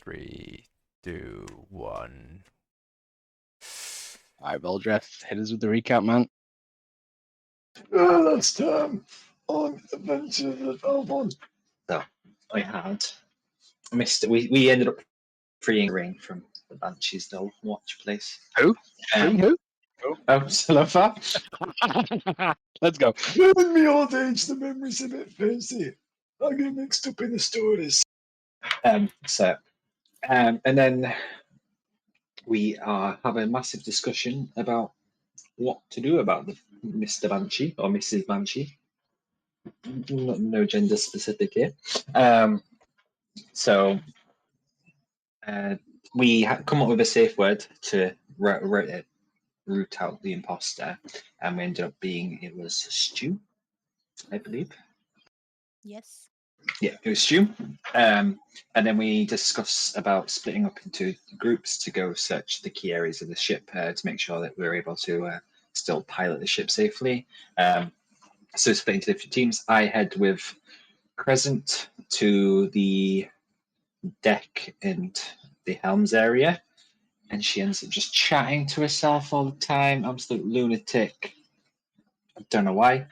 Three, two, one. Alright, Veldreth, hit us with the recap, man. Last time on Adventure of the Valmont. So I had missed. We ended up freeing Ring from the Banshees Dull Watch place. Who? Free who? Oh, so far. Let's go. In my old age, the memory's a bit fancy. I get mixed up in the stories. And then we have a massive discussion about what to do about the Mr. Banshee or Mrs. Banshee. No gender specific here. So we had come up with a safe word to root out the imposter, and we ended up being it was Stu, I believe. Yes. Yeah, it was Stu. And then we discuss about splitting up into groups to go search the key areas of the ship to make sure that we're able to still pilot the ship safely. So split into different teams. I head with Crescent to the deck and the helms area, and she ends up just chatting to herself all the time. Absolute lunatic. I don't know why.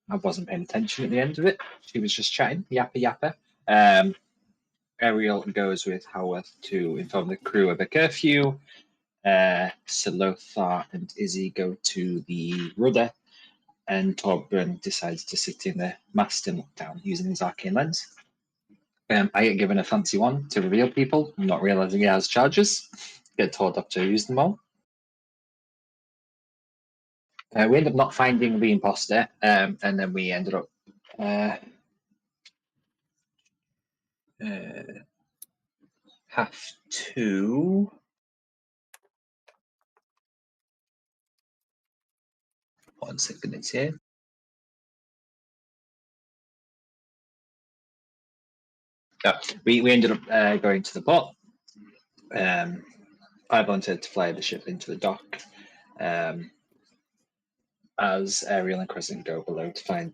I wasn't paying attention at the end of it. She was just chatting, yappa yappa. Ariel goes with Howarth to inform the crew of a curfew. Salothar and Izzy go to the rudder, and Torbjorn decides to sit in the mast and look down using his arcane lens. I get given a fancy one to reveal people, not realizing it has charges. Get told up to use them all. We end up not finding the imposter, and then we ended up have to. One second, it's here. We ended up going to the port. I wanted to fly the ship into the dock. As Ariel and Crescent go below to find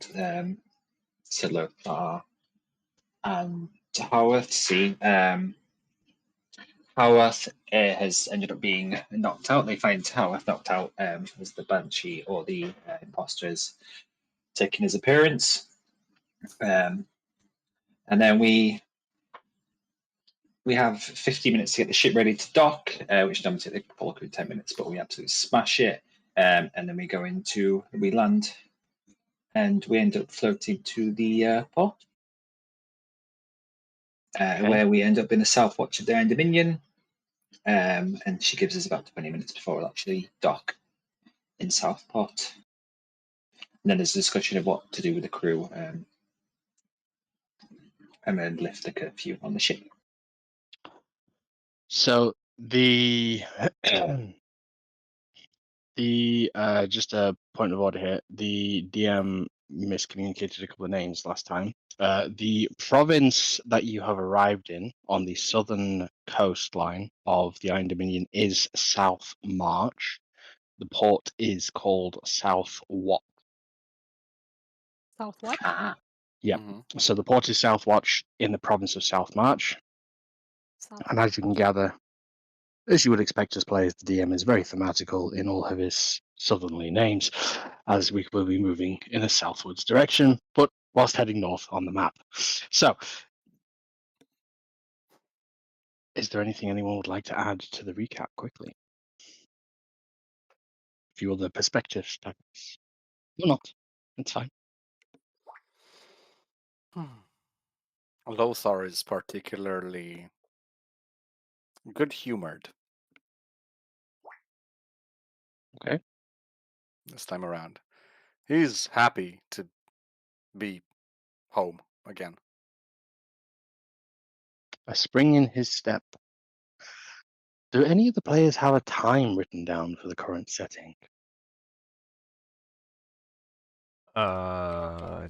Salothar and Howarth to see. Howarth has ended up being knocked out. They find Howarth knocked out as the Banshee or the imposters taking his appearance. And then we have 50 minutes to get the ship ready to dock, which normally take the full crew 10 minutes, but we absolutely smash it. And then we land, and we end up floating to the port, where we end up in the South Watch of the Iron Dominion. And she gives us about 20 minutes before we'll actually dock in Southport. And then there's a discussion of what to do with the crew, and then lift the curfew on the ship. So the just a point of order here. The DM miscommunicated a couple of names last time. The province that you have arrived in on the southern coastline of the Iron Dominion is South March. The port is called South Watch. South what? Yeah. So the port is South Watch in the province of South March. South And as you can gather, as you would expect as players, the DM is very thematical in all of his southerly names, as we will be moving in a southwards direction, but whilst heading north on the map. So, is there anything anyone would like to add to the recap quickly? A few other perspectives, perhaps. Or not. It's fine. Lothar is particularly good-humored. Okay. This time around. He's happy to be home again. A spring in his step. Do any of the players have a time written down for the current setting? I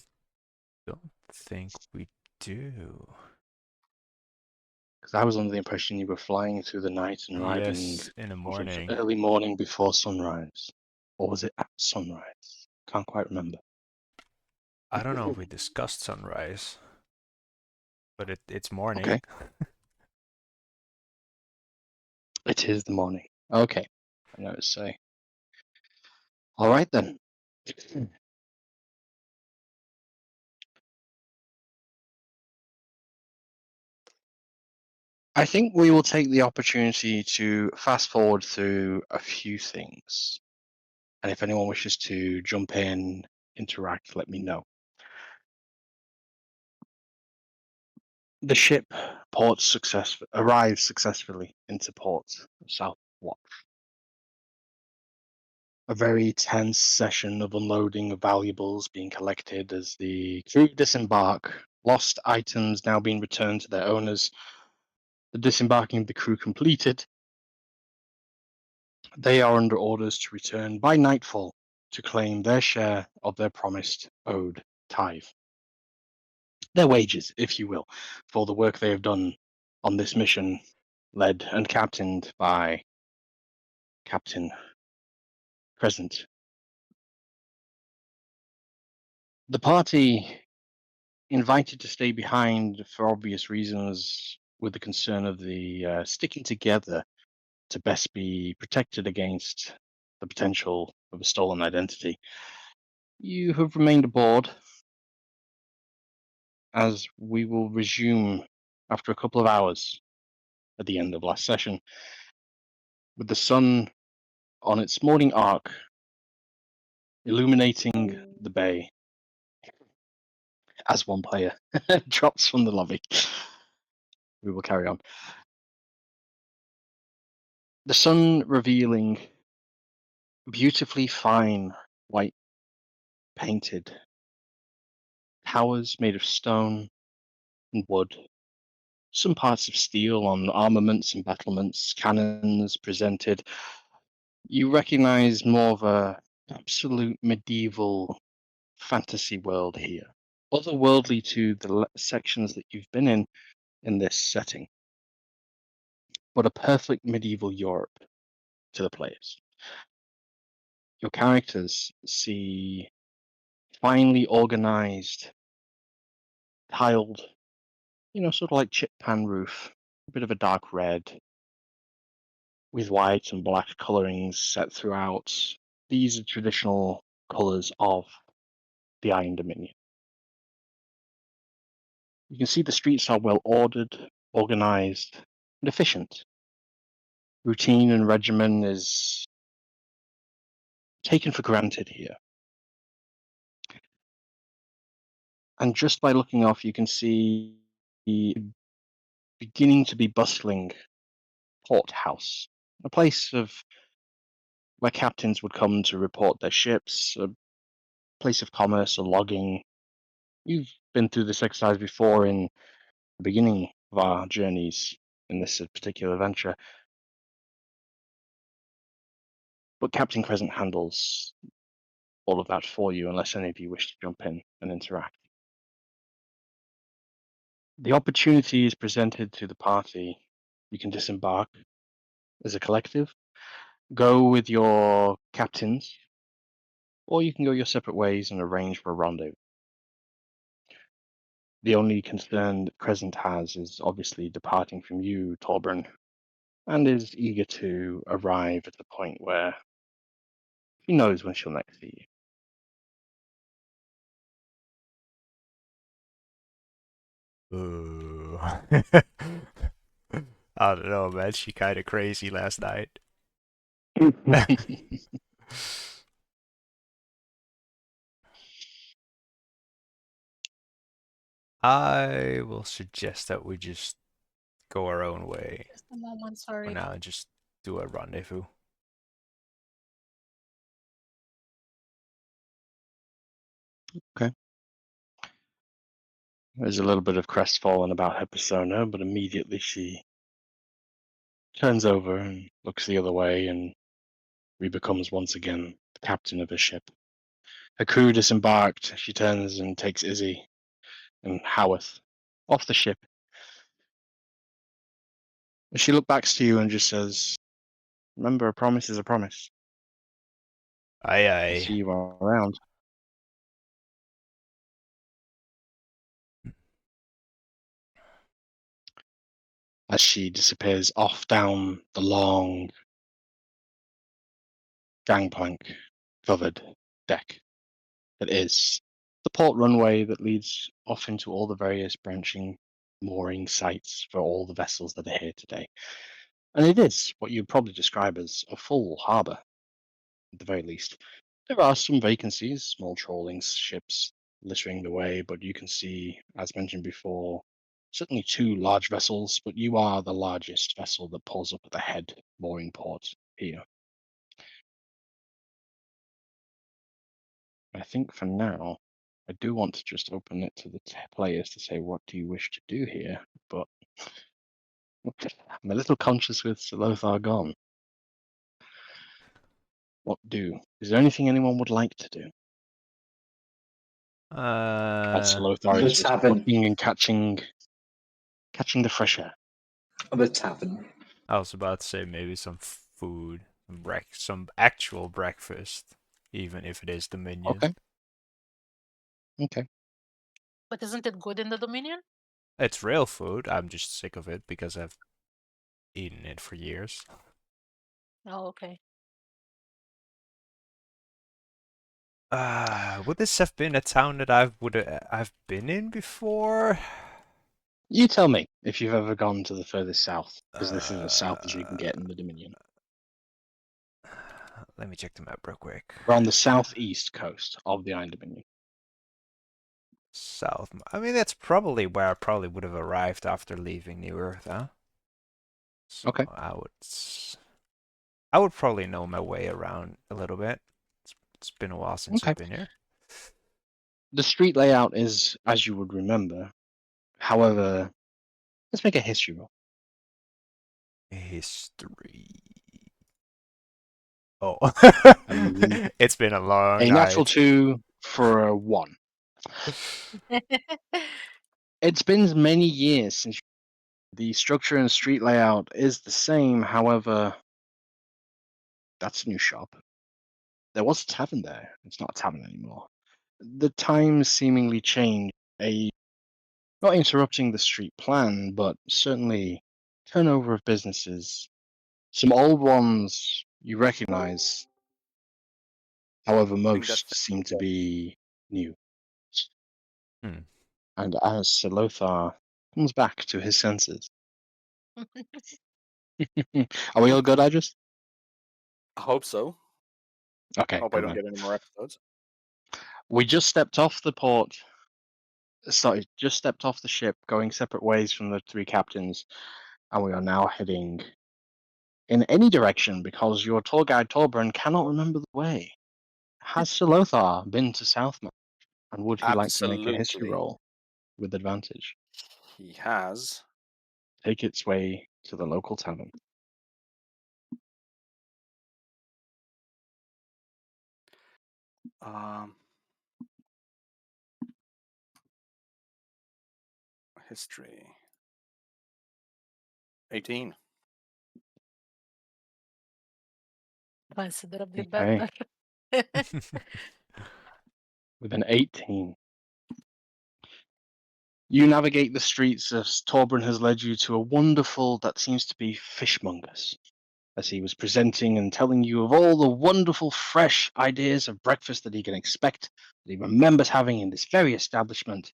don't think we do. Because I was under the impression you were flying through the night and arriving Yes, in the morning. early morning before sunrise. Or was it at sunrise? Can't quite remember. I don't know if we discussed sunrise, but it's morning. Okay. It is the morning. Okay. I know it's say. All right then. I think we will take the opportunity to fast forward through a few things. And if anyone wishes to jump in, interact, let me know. The ship arrives successfully into port of South Watch. A very tense session of unloading of valuables being collected as the crew disembark, lost items now being returned to their owners. The disembarking of the crew completed, they are under orders to return by nightfall to claim their share of their promised owed tithe. Their wages, if you will, for the work they have done on this mission, led and captained by Captain Crescent. The party, invited to stay behind for obvious reasons, with the concern of the sticking together to best be protected against the potential of a stolen identity. You have remained aboard, as we will resume after a couple of hours at the end of last session, with the sun on its morning arc illuminating the bay as one player drops from the lobby. We will carry on. The sun revealing beautifully fine white painted towers made of stone and wood, some parts of steel on armaments and battlements, cannons presented. You recognize more of a absolute medieval fantasy world here, otherworldly to the sections that you've been in this setting, but a perfect medieval Europe to the players. Your characters see finely organized, tiled, sort of like chip pan roof, a bit of a dark red, with white and black colorings set throughout. These are traditional colors of the Iron Dominion. You can see the streets are well ordered, organized, and efficient. Routine and regimen is taken for granted here. And just by looking off, you can see the beginning to be bustling port house, a place where captains would come to report their ships, a place of commerce, a logging. You've been through this exercise before in the beginning of our journeys in this particular venture. But Captain Crescent handles all of that for you, unless any of you wish to jump in and interact. The opportunity is presented to the party. You can disembark as a collective, go with your captains, or you can go your separate ways and arrange for a rendezvous. The only concern that Crescent has is obviously departing from you, Torburn, and is eager to arrive at the point where she knows when she'll next see you. Ooh. I don't know, man. She kind of crazy last night. I will suggest that we just go our own way Just a moment, for sorry. now and just do a rendezvous. There's a little bit of crestfallen about her persona, but immediately she turns over and looks the other way and becomes once again the captain of her ship. Her crew disembarked. She turns and takes Izzy and Howarth off the ship. And she looks back to you and just says, "Remember, a promise is a promise. Aye, I'll see aye. you around." as she disappears off down the long gangplank covered deck that is the port runway that leads off into all the various branching mooring sites for all the vessels that are here today. And it is what you'd probably describe as a full harbour, at the very least. There are some vacancies, small trawling ships littering the way, but you can see, as mentioned before, certainly 2 large vessels, but you are the largest vessel that pulls up at the head mooring port here. I think for now, I do want to just open it to the players to say, what do you wish to do here? But I'm a little conscious with Lothar gone. What do? Is there anything anyone would like to do? As Lothar The is just tavern. looking and catching the fresh air. The tavern. I was about to say maybe some food, some actual breakfast, even if it is Dominion. Okay. Okay. But isn't it good in the Dominion? It's real food. I'm just sick of it because I've eaten it for years. Oh, okay. Would this have been a town that I've been in before? You tell me if you've ever gone to the furthest south, because this is as south as you can get in the Dominion. Let me check the map real quick. We're on the southeast coast of the Iron Dominion. South. I mean, that's probably where I probably would have arrived after leaving New Earth, huh? So Okay. I would probably know my way around a little bit. It's been a while since Okay. I've been here. The street layout is as you would remember. However, let's make a history roll. History. Oh, Um, it's been a long A natural night. 2 for a 1. It's been many years since the structure and street layout is the same. However, that's a new shop. There was a tavern there. It's not a tavern anymore. The times seemingly changed. Not interrupting the street plan, but certainly turnover of businesses. Some old ones you recognize. However, think that's most seem to be new. Hmm. And as Sir Lothar comes back to his senses. Are we all good, Idris? I hope so. Okay, Hope I good don't man. get any more episodes. We just stepped off the port. Sorry, just stepped off the ship, going separate ways from the 3 captains, and we are now heading in any direction because your tour guide Torbrun cannot remember the way. Has Sir Lothar been to Southmount, and would he like to make a history Absolutely. roll with advantage? He has. Take its way to the local tavern. History. 18. Considerably Okay. better. With an 18. You navigate the streets as Torbrun has led you to a wonderful, that seems to be fishmongers, as he was presenting and telling you of all the wonderful, fresh ideas of breakfast that he can expect, that he remembers having in this very establishment.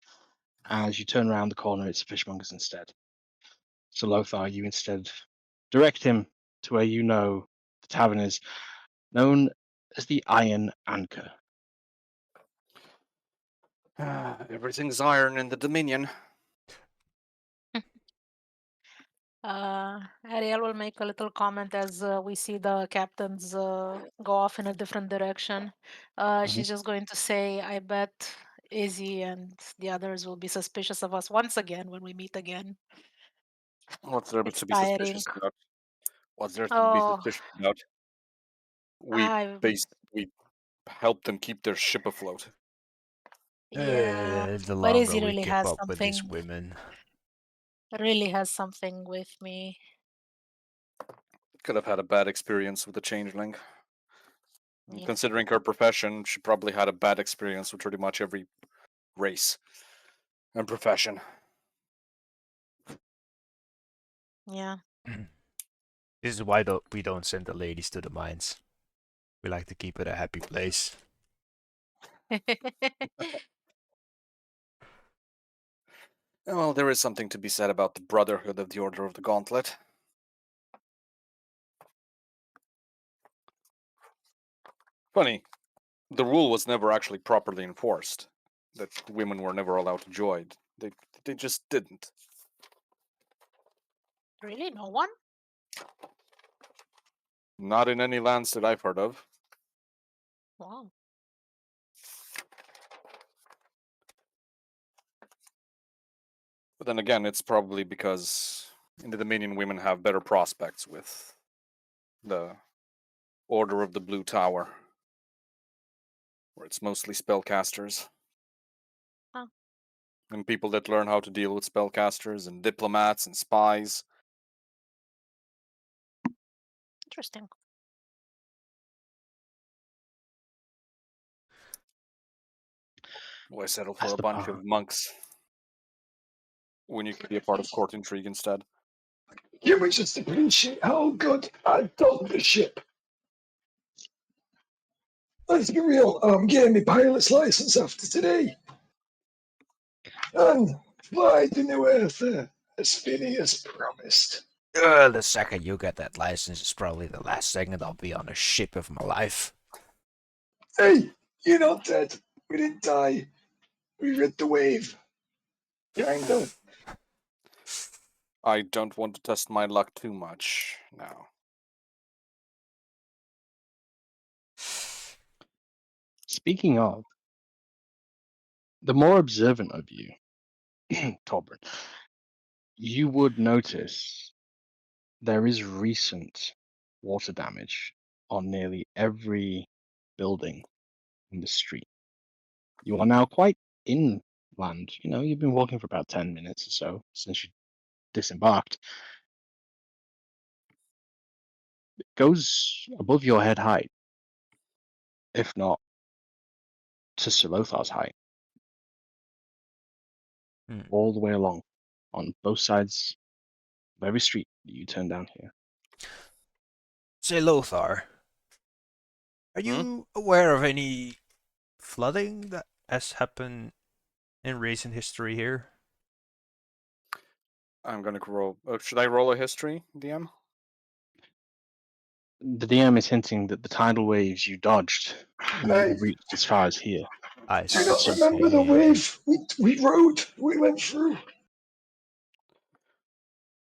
As you turn around the corner, it's fishmongers instead. So Lothar, you instead direct him to where you know the tavern is, known as the Iron Anchor. Everything's iron in the Dominion. Ariel will make a little comment as we see the captains go off in a different direction. She's just going to say, I bet Izzy and the others will be suspicious of us once again when we meet again. What's there It's to be tiring. suspicious about? What's there to be Oh, suspicious about? We I helped them keep their ship afloat. yeah, The but longer Izzy we really keep has up with these something. women. Really has something with me. Could have had a bad experience with the changeling. Yeah. Considering her profession, she probably had a bad experience with pretty much every race and profession. Yeah. This is why we don't send the ladies to the mines. We like to keep it a happy place. Well, there is something to be said about the Brotherhood of the Order of the Gauntlet. Funny, the rule was never actually properly enforced. That women were never allowed to join. They just didn't. Really? No one? Not in any lands that I've heard of. Wow. But then again, it's probably because in the Dominion women have better prospects with the Order of the Blue Tower, where it's mostly spellcasters. Huh. And people that learn how to deal with spellcasters and diplomats and spies. Interesting. Why settle for That's a the bunch part. of monks when you could be a part of court intrigue instead? Can we just appreciate how good I done the ship? Let's be real, I'm getting my pilot's license after today. And fly to New Earth as Finney as promised. The second you get that license is probably the last second I'll be on a ship of my life. Hey, you're not dead. We didn't die. We rid the wave. Kinda. I don't want to test my luck too much now. Speaking of, the more observant of you, Torbrin, you would notice there is recent water damage on nearly every building in the street. You are now quite inland. You know, you've been walking for about 10 minutes or so since you disembarked. It goes above your head height, if not to Silothar's height, all the way along on both sides of every street that you turn down here. Say, Lothar, are you aware of any flooding that has happened in recent history here? I'm gonna roll. Should I roll a history, DM? The DM is hinting that the tidal waves you dodged may have reached as far as here. I Do you not see. remember the wave we rode? We went through.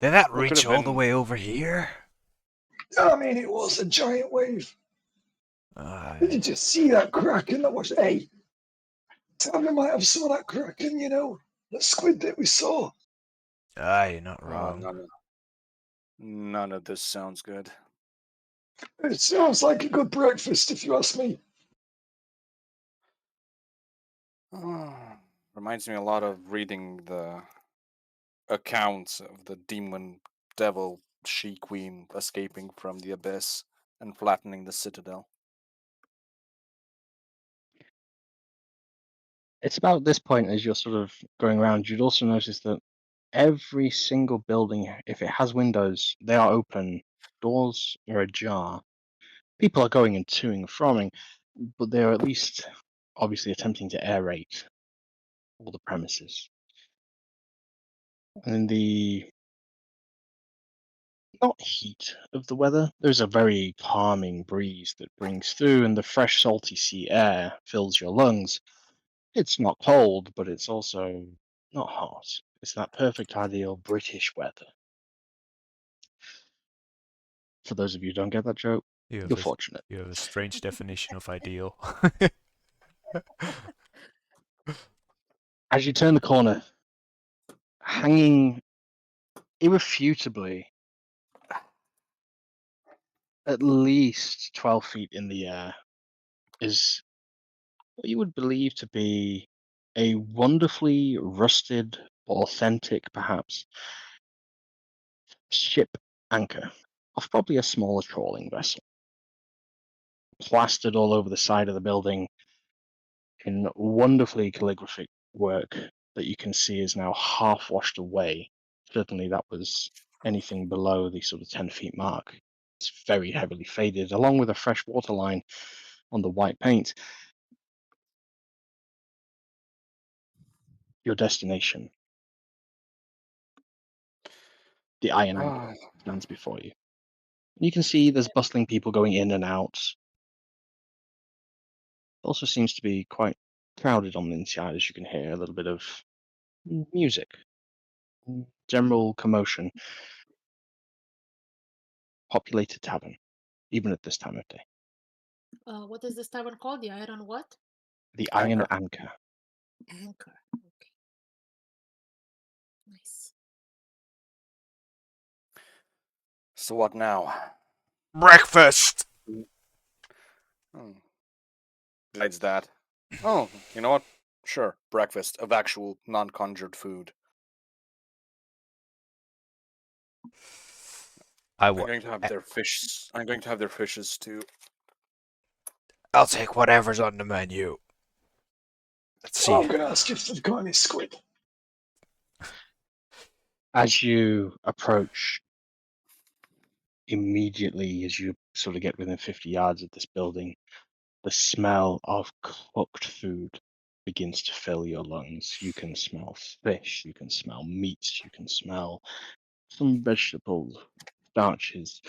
Did that What could reach have all the been? way over here? I mean, it was a giant wave. Did you just see that kraken that was? Hey, tell me, might have some of that kraken. You know, the squid that we saw. You're not Oh, wrong. none of this sounds good. It sounds like a good breakfast, if you ask me. Reminds me a lot of reading the accounts of the demon devil she-queen escaping from the abyss and flattening the citadel. It's about this point as you're sort of going around, you'd also notice that every single building, if it has windows, they are open. Doors are ajar. People are going and toing and froing, but they're at least obviously attempting to aerate all the premises. And in the not heat of the weather, there's a very calming breeze that brings through, and the fresh, salty sea air fills your lungs. It's not cold, but it's also not hot. It's that perfect, ideal British weather. For those of you who don't get that joke, you're fortunate. You have a strange definition of ideal. As you turn the corner, hanging irrefutably at least 12 feet in the air is what you would believe to be a wonderfully rusted, authentic perhaps, ship anchor of probably a smaller trawling vessel. Plastered all over the side of the building in wonderfully calligraphic work that you can see is now half washed away. Certainly that was anything below the sort of 10 feet mark. It's very heavily faded, along with a fresh water line on the white paint. Your destination, the Iron Anchor, stands before you. You can see there's bustling people going in and out. Also seems to be quite crowded on the inside, as you can hear a little bit of music, general commotion. Populated tavern, even at this time of day. What is this tavern called? The Iron what? The Iron Anchor. Anchor. Anchor. Okay. Nice. So what now? Breakfast! Hmm. Besides that. Oh, you know what? Sure, breakfast of actual non-conjured food. I'm going to have their fish. I'm going to have their fishes too. I'll take whatever's on the menu. Let's see. Oh, I'm going to ask if they've got any squid. As you approach, immediately as you sort of get within 50 yards of this building, the smell of cooked food begins to fill your lungs. You can smell fish, you can smell meats, you can smell some vegetables, starches.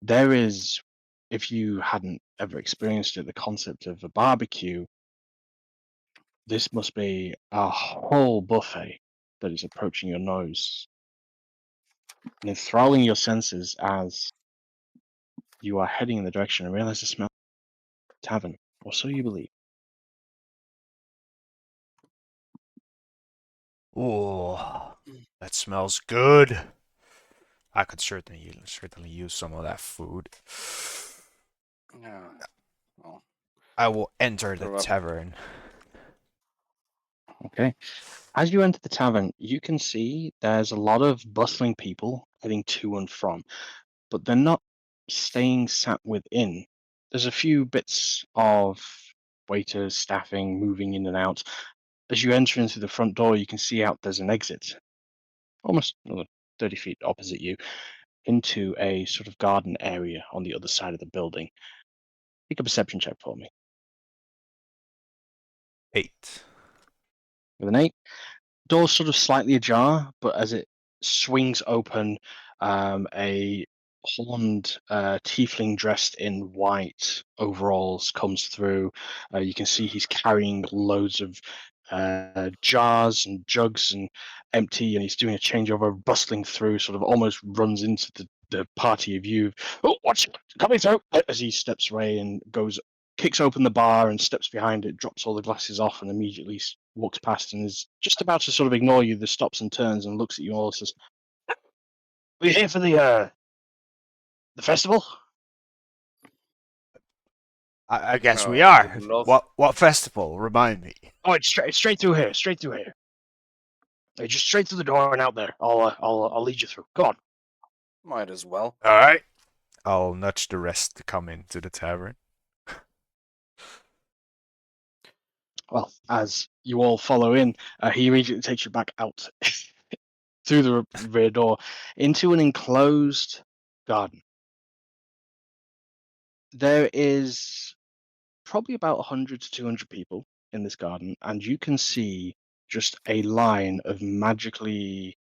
There is, if you hadn't ever experienced it, the concept of a barbecue. This must be a whole buffet that is approaching your nose and enthralling your senses as you are heading in the direction and realize the smell of a tavern, or so you believe. Oh, that smells good. I could certainly use some of that food. Yeah. Well, I will enter the throw up. tavern. Okay. As you enter the tavern, you can see there's a lot of bustling people heading to and from, but they're not staying sat within. There's a few bits of waiters, staffing, moving in and out. As you enter into the front door, you can see out there's an exit, almost another 30 feet opposite you, into a sort of garden area on the other side of the building. Make a perception check for me. 8. With an 8, door's sort of slightly ajar, but as it swings open, a horned tiefling dressed in white overalls comes through. You can see he's carrying loads of jars and jugs and empty, and he's doing a changeover, bustling through, sort of almost runs into the party of you. Oh, watch it coming through! As he steps away and goes, kicks open the bar and steps behind it, drops all the glasses off, and immediately walks past and is just about to sort of ignore you. The stops and turns and looks at you all and says, "Are you here for the festival?" I guess we I are. would love. What festival? Remind me. Oh, it's straight through here. Straight through here. Hey, just straight through the door and out there. I'll lead you through. Go on. Might as well. All right. I'll nudge the rest to come into the tavern. Well, as you all follow in, he immediately takes you back out through the rear door into an enclosed garden. There is probably about 100 to 200 people in this garden, and you can see just a line of magically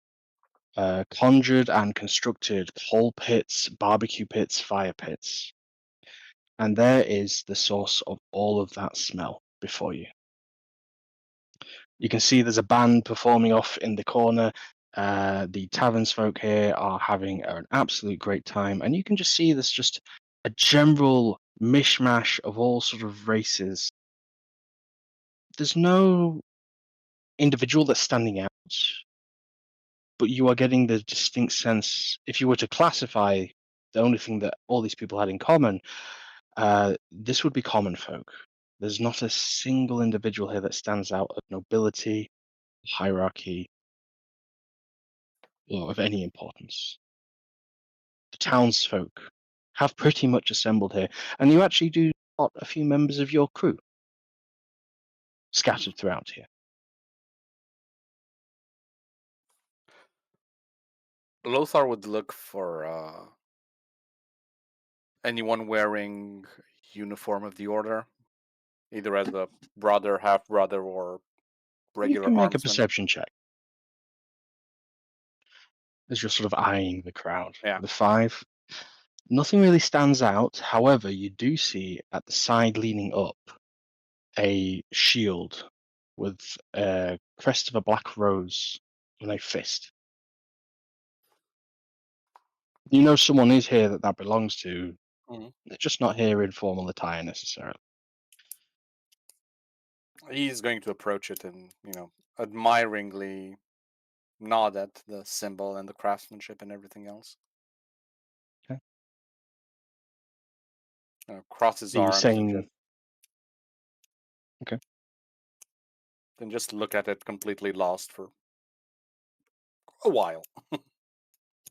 conjured and constructed coal pits, barbecue pits, fire pits. And there is the source of all of that smell before you. You can see there's a band performing off in the corner. The townsfolk here are having an absolute great time, and you can just see there's just a general mishmash of all sort of races. There's no individual that's standing out, but you are getting the distinct sense. If you were to classify the only thing that all these people had in common, this would be common folk. There's not a single individual here that stands out of nobility, hierarchy, or of any importance. The townsfolk have pretty much assembled here, and you actually do spot a few members of your crew scattered throughout here. Lothar would look for anyone wearing uniform of the order, either as a brother, half brother, or You regular can make a armsman. perception check. As you're sort of eyeing the crowd. Yeah. The 5. Nothing really stands out. However, you do see at the side leaning up a shield with a crest of a black rose in a fist. You know someone is here that belongs to. Mhm. They're just not here in formal attire necessarily. He's going to approach it and, admiringly nod at the symbol and the craftsmanship and everything else. Okay. Cross his Are you arms and saying? just, Okay. then just look at it completely lost for a while.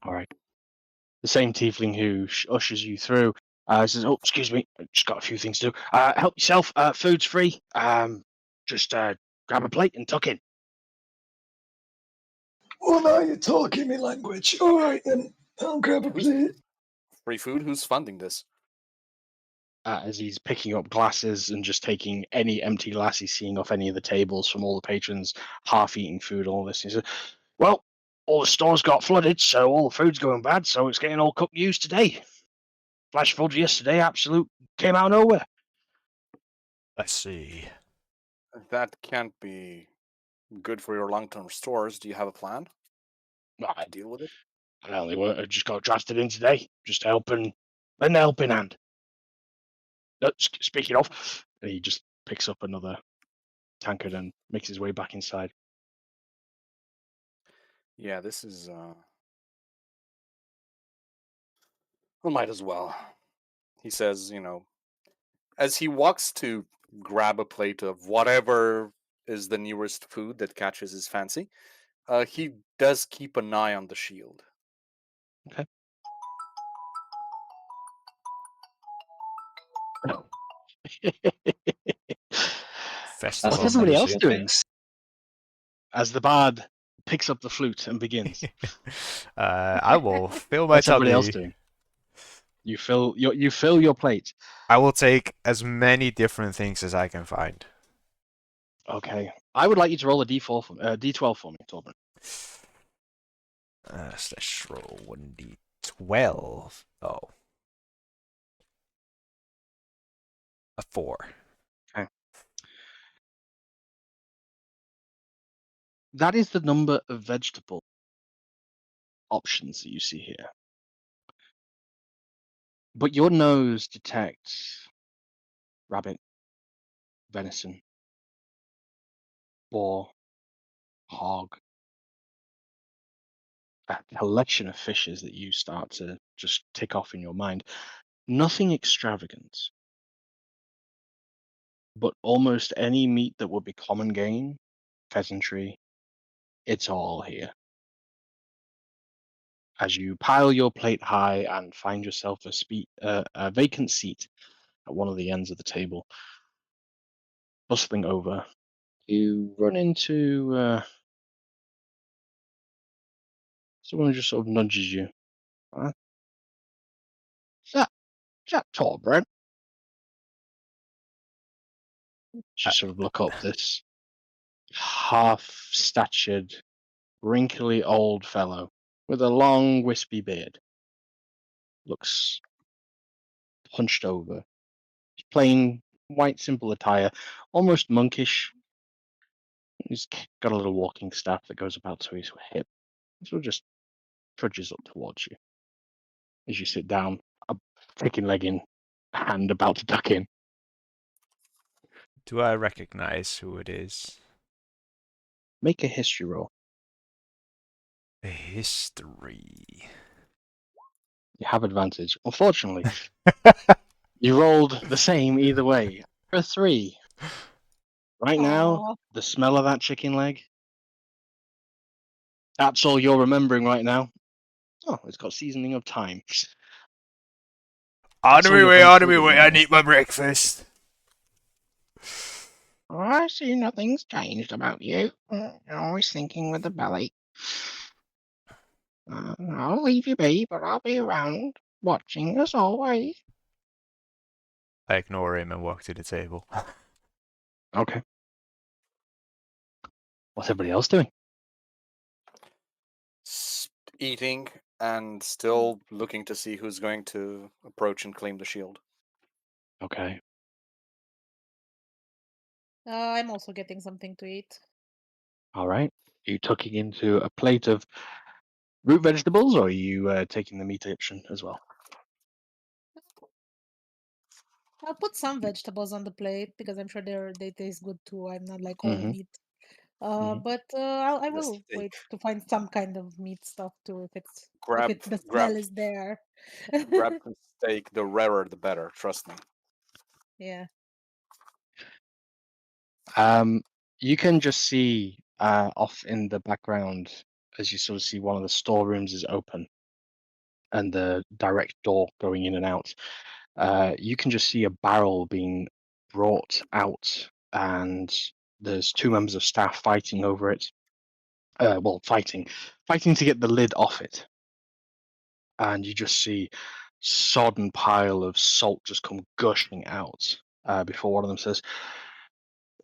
All right. The same tiefling who ushers you through says, "Oh, excuse me, I just got a few things to do. Help yourself. Food's free. Just grab a plate and tuck in." Well, now you're talking me language. All right, then. I'll grab a Who's plate. free food? Who's funding this? As he's picking up glasses and just taking any empty glass he's seeing off any of the tables from all the patrons, half eating food, all this. He said, "Well, all the stores got flooded, so all the food's going bad, so it's getting all cooked used today. Flash flood yesterday, absolute came out of nowhere." I see. That can't be good for your long-term stores. Do you have a plan I, to deal with it? I just got drafted in today, just helping, an helping hand. Speaking of, he just picks up another tankard and makes his way back inside. Yeah, this is. We might as well. He says, as he walks to grab a plate of whatever is the nearest food that catches his fancy, he does keep an eye on the shield. Okay. Festival What's of everybody else music. doing? As the bard picks up the flute and begins. I will fill my What's everybody else tummy. doing? You fill your plate. I will take as many different things as I can find. Okay. I would like you to roll a D4 for D12 for me, Torben. Let's roll 1d12. Oh. A 4. Okay. That is the number of vegetable options that you see here. But your nose detects rabbit, venison, boar, hog, a collection of fishes that you start to just tick off in your mind. Nothing extravagant, but almost any meat that would be common game, pheasantry, it's all here. As you pile your plate high and find yourself a vacant seat at one of the ends of the table, bustling over, you run into someone who just sort of nudges you. Is that tall, Brent? You sort of look up this half-statured, wrinkly old fellow with a long, wispy beard. Looks hunched over. Plain, white, simple attire, almost monkish. He's got a little walking staff that goes about to his hip. So just trudges up towards you as you sit down, a chicken leg in hand, about to duck in. Do I recognize who it is? Make a history roll. A history. You have advantage. Unfortunately, you rolled the same either way. For a 3. Right now, Aw. the smell of that chicken leg, that's all you're remembering right now. Oh, it's got seasoning of thyme. On That's all you're going on to my way, I remember. need my breakfast. Oh, I see nothing's changed about you. You're always thinking with the belly. I'll leave you be, but I'll be around, watching as always. I ignore him and walk to the table. Okay. What's everybody else doing? Eating and still looking to see who's going to approach and claim the shield. Okay. I'm also getting something to eat. All right. Are you tucking into a plate of root vegetables, or are you taking the meat option as well? I'll put some vegetables on the plate because I'm sure they taste good too. I'm not like all Mm-hmm. meat. Mm-hmm. But I The will steak. wait to find some kind of meat stuff too if Grab, the grab, smell is there. grab the steak. The rarer, the better. Trust me. Yeah. You can just see off in the background as you sort of see one of the storerooms is open and the direct door going in and out. You can just see a barrel being brought out, and there's two members of staff fighting over it. Well, fighting to get the lid off it, and you just see sodden pile of salt just come gushing out before one of them says,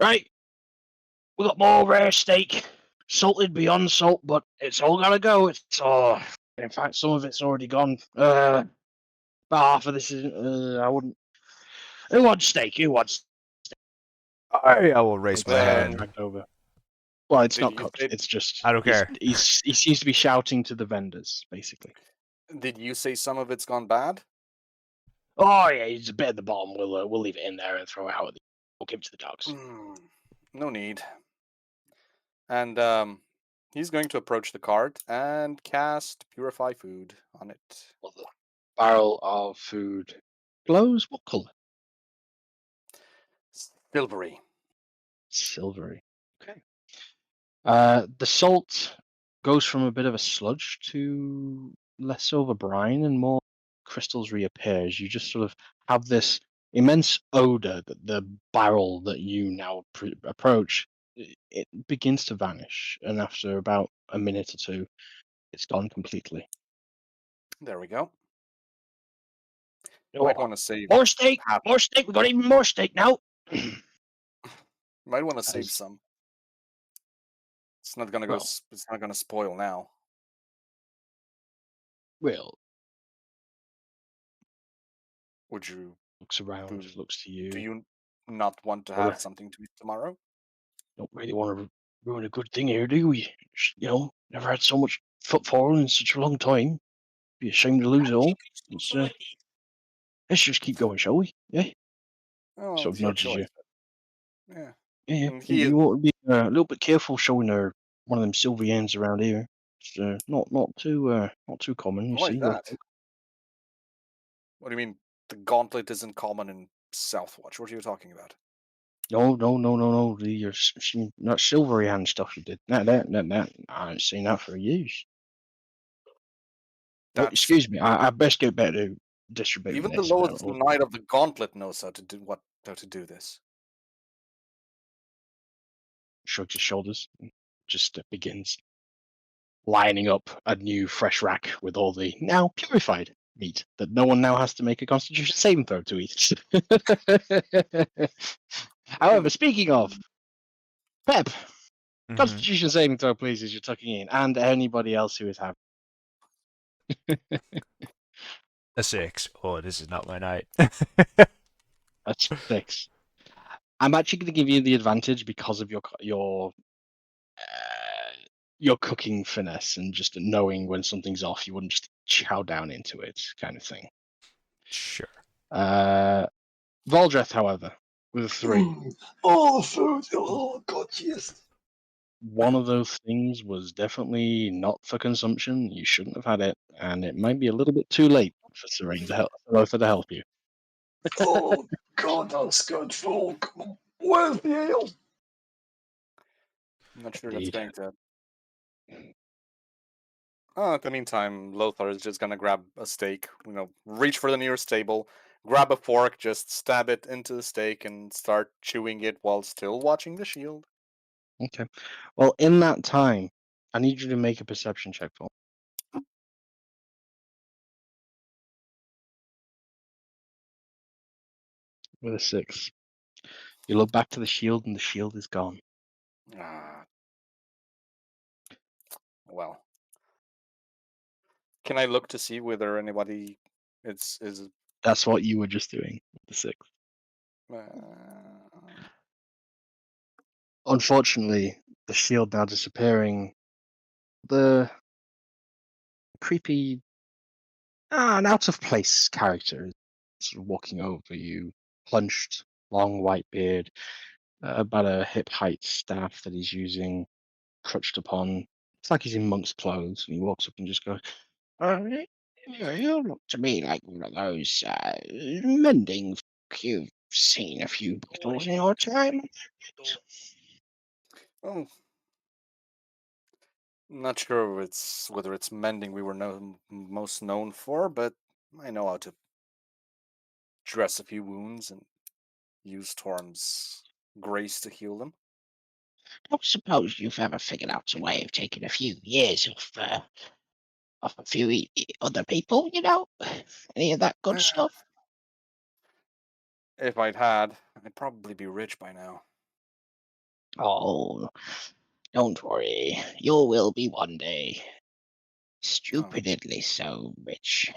"Right, we got more rare steak, salted beyond salt, but it's all gotta go. It's all. In fact, some of it's already gone. About half of this is. I wouldn't. Who wants steak? Who wants?" I will raise my Then hand. Over. Well, it's did not you cooked. say, It's just I don't care. he seems to be shouting to the vendors, basically. did you say some of it's gone bad? Oh yeah, it's a bit at the bottom. We'll leave it in there and throw it out. We'll give it to the dogs. No need. And he's going to approach the cart and cast Purify Food on it. Well, the barrel of food glows. What color? Silvery. Silvery. Okay. The salt goes from a bit of a sludge to less of a brine and more crystals reappears. You just sort of have this immense odor that the barrel that you now approach, it begins to vanish, and after about a minute or two, it's gone completely. There we go. Oh, Might want to save more steak, half. more steak. We got even more steak now. Might want to save As some. It's not gonna go. well, It's not gonna spoil now. Will Would you? looks around, Do, looks to do you. you not want to Well, have something to eat tomorrow? don't really want to ruin a good thing here, do we? Never had so much footfall in such a long time. Be a shame to lose it all. Let's just keep going, shall we? Yeah. Oh, Sort of it's your nudges choice. you. Yeah. Yeah. And he You ought to be a little bit careful showing her one of them silver ends around here. It's not too common. You Why is see. that? What do you mean? The gauntlet isn't common in Southwatch. What are you talking about? No. That silvery hand stuff you did. That. I haven't seen that for years. Oh, That's excuse me. I best get back to distributing even the this. lowest knight of the gauntlet knows how to do this. Shrugs his shoulders. And just begins lining up a new fresh rack with all the now purified meat that no one now has to make a constitution saving throw to eat. However, speaking of, Pep, Mhm. constitution saving throw, please, as you're tucking in, and anybody else who is happy. A 6. Oh, this is not my night. That's 6. I'm actually going to give you the advantage because of your cooking finesse and just knowing when something's off. You wouldn't just chow down into it, kind of thing. Sure. Voldreth, however, with a 3. All the food. Oh God, yes. One of those things was definitely not for consumption. You shouldn't have had it, and it might be a little bit too late for Serene to help you. Oh God, that's good food. Where's the ale? I'm not sure that's Indeed. going to. Oh, in the meantime, Lothar is just gonna grab a steak. Reach for the nearest table, grab a fork, just stab it into the steak, and start chewing it while still watching the shield. Okay. Well, in that time, I need you to make a perception check for me. with a 6. You look back to the shield, and the shield is gone. Ah, well. Can I look to see whether anybody is That's what you were just doing with the 6. uh, Unfortunately, the shield now disappearing. The creepy, an out of place character is sort of walking over you, hunched, long white beard, about a hip height staff that he's using, crutched upon. It's like he's in monk's clothes, and he walks up and just goes, "You look to me like one of those mending folk. You've seen a few battles in your time." oh, not sure whether it's mending we were most known for, but I know how to dress a few wounds and use Torm's grace to heal them. Don't suppose you've ever figured out a way of taking a few years off a few other people, Any of that good stuff? If I'd had, I'd probably be rich by now. Oh, don't worry. You will be one day. Oh. Stupidly so rich.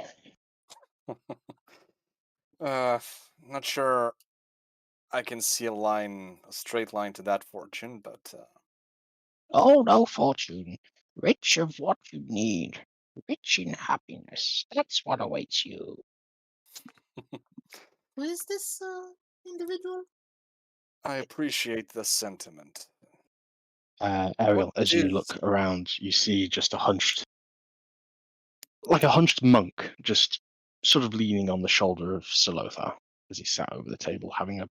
Uh, not sure I can see a straight line to that fortune, but Oh, no fortune. Rich of what you need. Rich in happiness. That's what awaits you. Who is this individual? I appreciate the sentiment. What Ariel, as you is look around, you see just like a hunched monk, just sort of leaning on the shoulder of Salothar as he sat over the table, having a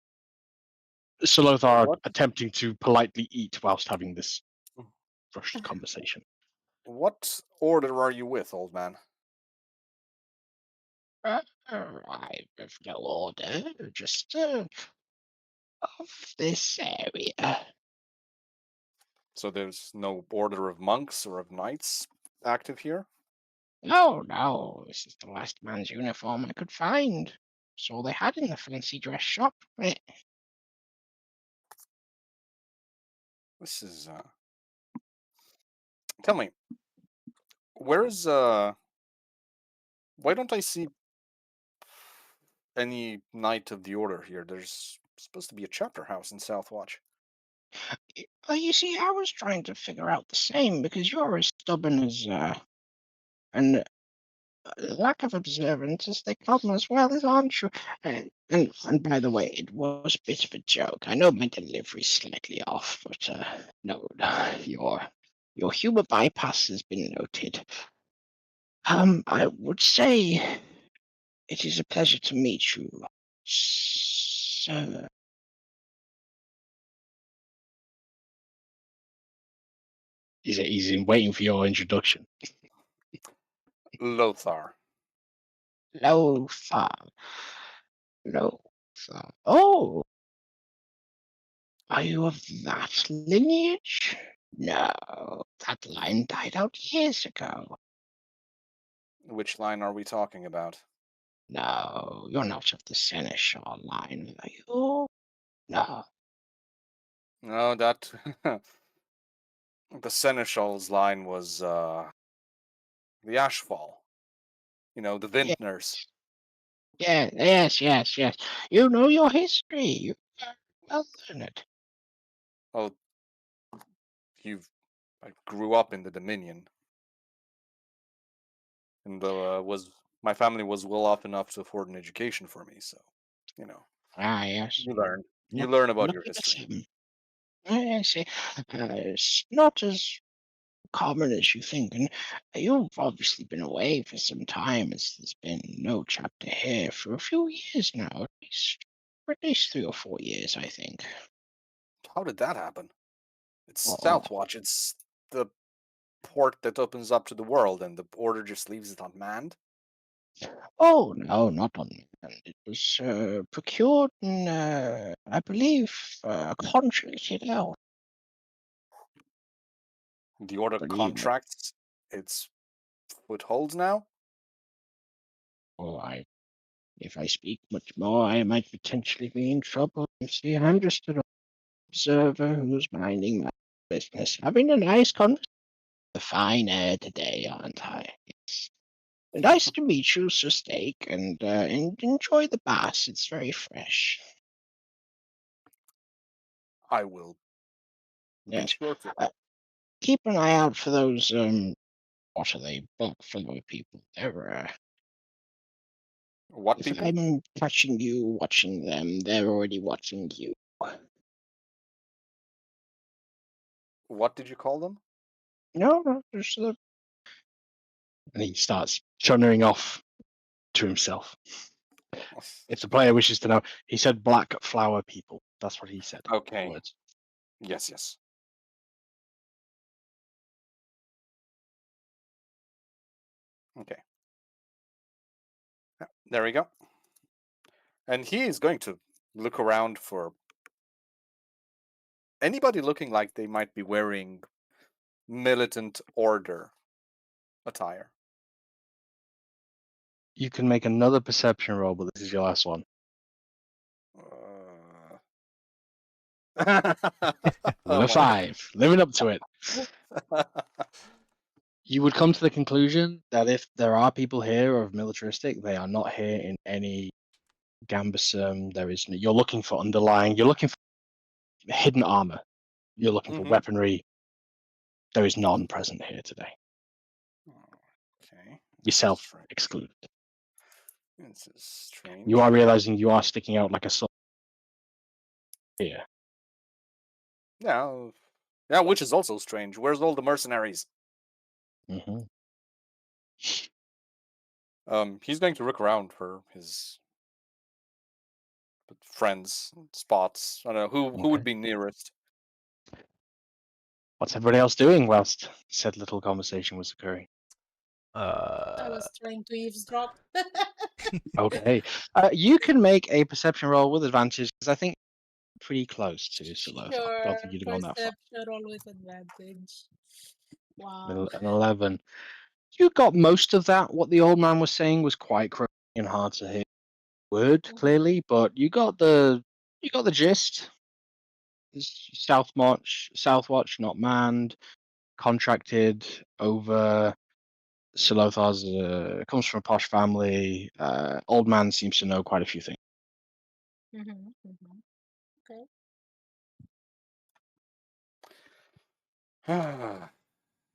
Salothar what attempting to politely eat whilst having this rushed conversation. what order are you with, old man? I have no order, just of this area. So there's no order of monks or of knights active here? No, no, this is the last man's uniform I could find. It's all they had in the fancy dress shop. This is tell me, where's why don't I see any knight of the order here? There's supposed to be a chapter house in Southwatch. You see, I was trying to figure out the same because you're as stubborn as and lack of observance as they come as well as aren't you? And by the way, it was a bit of a joke. I know my delivery's slightly off, but no, your humor bypass has been noted. I would say it is a pleasure to meet you, sir. He's in waiting for your introduction. Lothar. Lothar. Lothar. Oh, are you of that lineage? No, that line died out years ago. Which line are we talking about? No, you're not of the Seneschal line, are you? No. No, that the Seneschal's line was the Ashfall. You know, the Yeah, vintners. yes. You know your history. You're well learned. Oh, you've I grew up in the Dominion, and was my family was well off enough to afford an education for me. So, you know, Ah, yes. you learn. You Look, learn about look your at the history. sun. I see. It's not as common as you think, and you've obviously been away for some time, as there's been no chapter here for a few years now, at least 3 or 4 years, I think. How did that happen? It's Oh, Southwatch. It's the port that opens up to the world, and the order just leaves it unmanned. oh no, not on land. It was procured and, I believe, contracted out. The order Believe me. contracts its footholds now. Oh, I If I speak much more, I might potentially be in trouble. You see, I'm just an observer who's minding my business, having a nice conversation. The fine air today, aren't I? Yes. Nice to meet you, Sir Steak, and enjoy the bass. It's very fresh. I will be Yes. sure to. Keep an eye out for those. What are they? Buffalo people. They're. What If people? I'm catching you watching them, they're already watching you. What did you call them? No, just and he starts chunnering off to himself. If the player wishes to know, he said black flower people. That's what he said. Okay. Words. Yes, yes. Okay. There we go. And he is going to look around for anybody looking like they might be wearing militant order attire. You can make another perception roll, but this is your last one. With Oh a 5, living up to it. my. You would come to the conclusion that if there are people here of militaristic, they are not here in any gambusum. You're looking for underlying. You're looking for hidden armor. You're looking for Mhm. weaponry. There is none present here today. Okay. Yourself Strange. excluded. This is strange. You are realizing you are sticking out like a sword here. Yeah. Yeah, which is also strange. Where's all the mercenaries? Mm-hmm. He's going to look around for his friends, spots. I don't know who would be nearest. What's everybody else doing whilst said little conversation was occurring? I was trying to eavesdrop. Okay. You can make a perception roll with advantage because I think you're pretty close to Silotha. I don't Sure, think you'd have gone that far. perception roll with advantage. Wow. An 11. You got most of that. What the old man was saying was quite croaky and hard to hear word clearly, but you got the gist. Southwatch not manned, contracted over. Silothar's comes from a posh family. Old man seems to know quite a few things. Okay.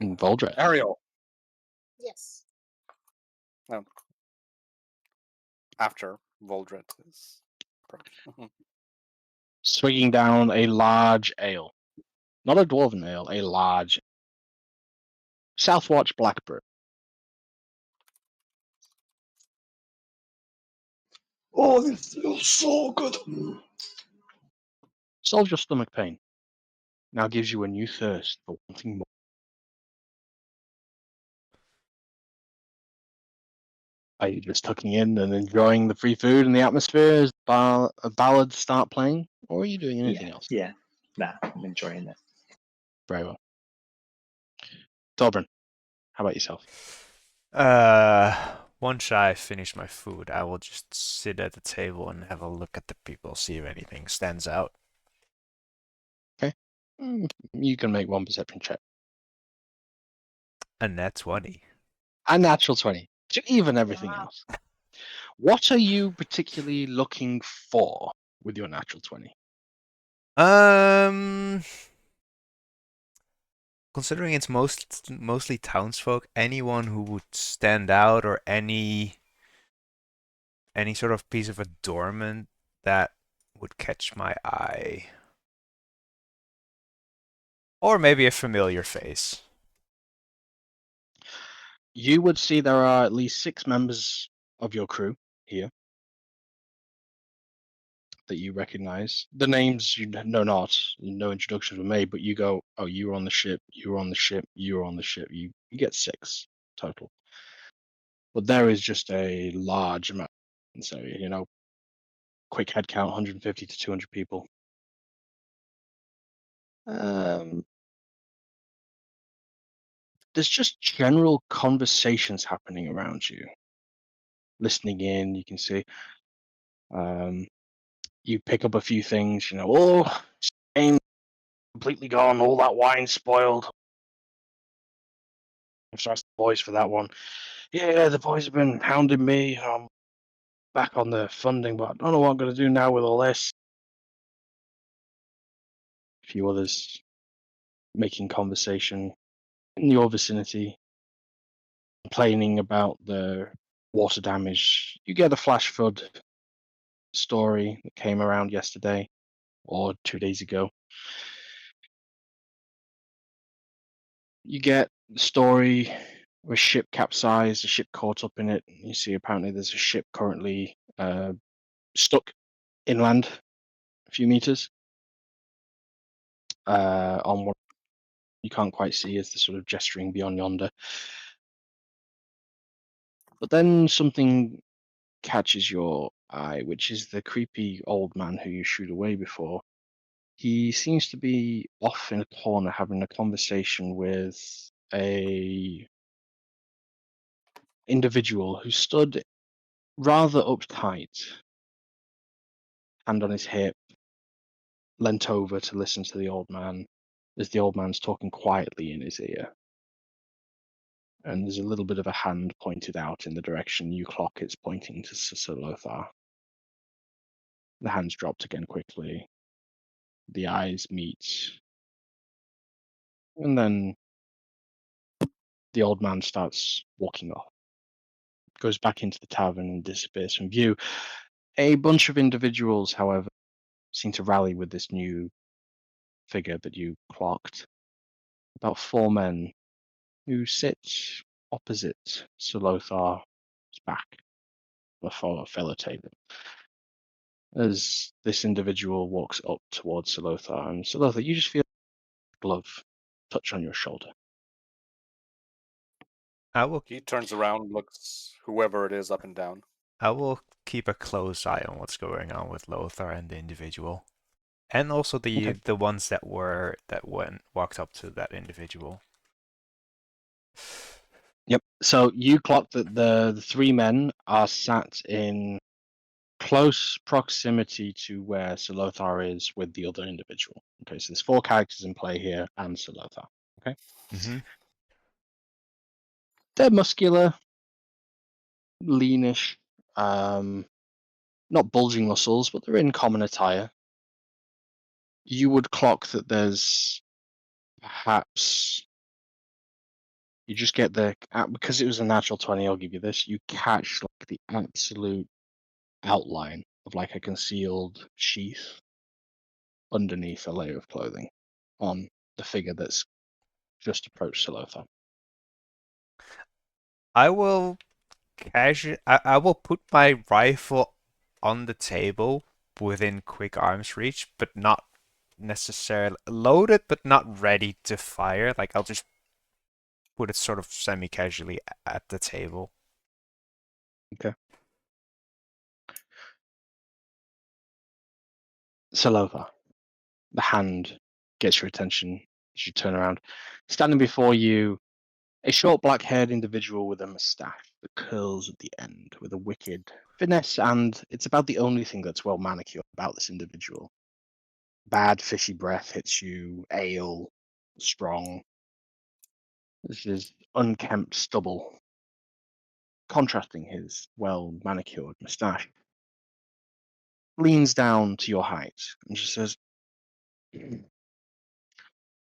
Voldred. Ariel. Yes. After Voldret is approached. Swigging down a large ale. Not a dwarven ale, a large Southwatch Blackbird. Oh, this feels so good. Solves your stomach pain. Now gives you a new thirst for wanting more. Are you just tucking in and enjoying the free food and the atmosphere as ballads start playing? Or are you doing anything else? Yeah. Nah, I'm enjoying it. Very well. Dobrin, how about yourself? Once I finish my food, I will just sit at the table and have a look at the people, see if anything stands out. Okay. You can make one perception check. A nat 20. A natural 20 to even everything else. What are you particularly looking for with your natural 20? Considering it's mostly townsfolk, anyone who would stand out or any sort of piece of adornment that would catch my eye. Or maybe a familiar face. You would see there are at least 6 members of your crew here that you recognize. The names you know not, no introductions were made, but you go, oh, you were on the ship, you were on the ship, you were on the ship. You get 6 total. But there is just a large amount. And so, quick head count 150 to 200 people. There's just general conversations happening around you. listening in. You can see. You pick up a few things. Oh, Spain completely gone. All that wine spoiled. So I asked the boys for that one. Yeah, the boys have been hounding me. I'm back on the funding, but I don't know what I'm going to do now with all this. A few others making conversation in your vicinity, complaining about the water damage. You get a flash flood story that came around yesterday or 2 days ago. You get the story of a ship capsized, a ship caught up in it. You see, apparently, there's a ship currently stuck inland a few meters on what you can't quite see as the sort of gesturing beyond yonder. But then something catches your eye, which is the creepy old man who you shoot away before. He seems to be off in a corner having a conversation with a individual who stood rather uptight, hand on his hip, leant over to listen to the old man as the old man's talking quietly in his ear. And there's a little bit of a hand pointed out in the direction you clock it's pointing to Lothar. The hand's dropped again quickly. The eyes meet. And then the old man starts walking off, goes back into the tavern and disappears from view. A bunch of individuals, however, seem to rally with this new figure that you clocked. About 4 men who sit opposite Sir Lothar's back on a fellow table. As this individual walks up towards Sir Lothar, and Sir Lothar, you just feel a glove touch on your shoulder. I will He turns around, looks whoever it is up and down. I will keep a close eye on what's going on with Lothar and the individual. And also Okay. the ones that walked up to that individual. Yep. So you clock that the 3 men are sat in close proximity to where Sir Lothar is with the other individual. Okay, so there's 4 characters in play here and Sir Lothar. Okay. Mm-hmm. They're muscular, leanish, not bulging muscles, but they're in common attire. You would clock that there's perhaps you just get because it was a natural 20, I'll give you this. You catch like the absolute outline of like a concealed sheath underneath a layer of clothing on the figure that's just approached Salotha. I will I will put my rifle on the table within quick arm's reach, but not necessarily loaded, but not ready to fire. Like I'll just put it sort of semi-casually at the table. Okay. Salotha, the hand gets your attention as you turn around. Standing before you, a short black-haired individual with a moustache that curls at the end with a wicked finesse, and it's about the only thing that's well manicured about this individual. Bad fishy breath hits you, ale, strong. This is unkempt stubble, contrasting his well manicured moustache. Leans down to your height and she says, "A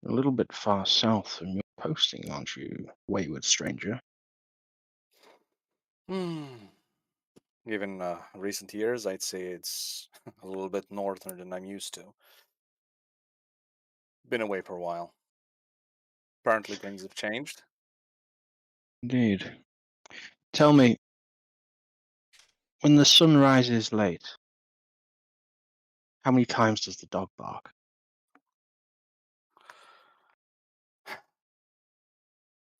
little bit far south from your posting, aren't you, wayward stranger?" Given recent years, I'd say it's a little bit northern than I'm used to. Been away for a while. Apparently things have changed. Indeed. Tell me, when the sun rises late, how many times does the dog bark?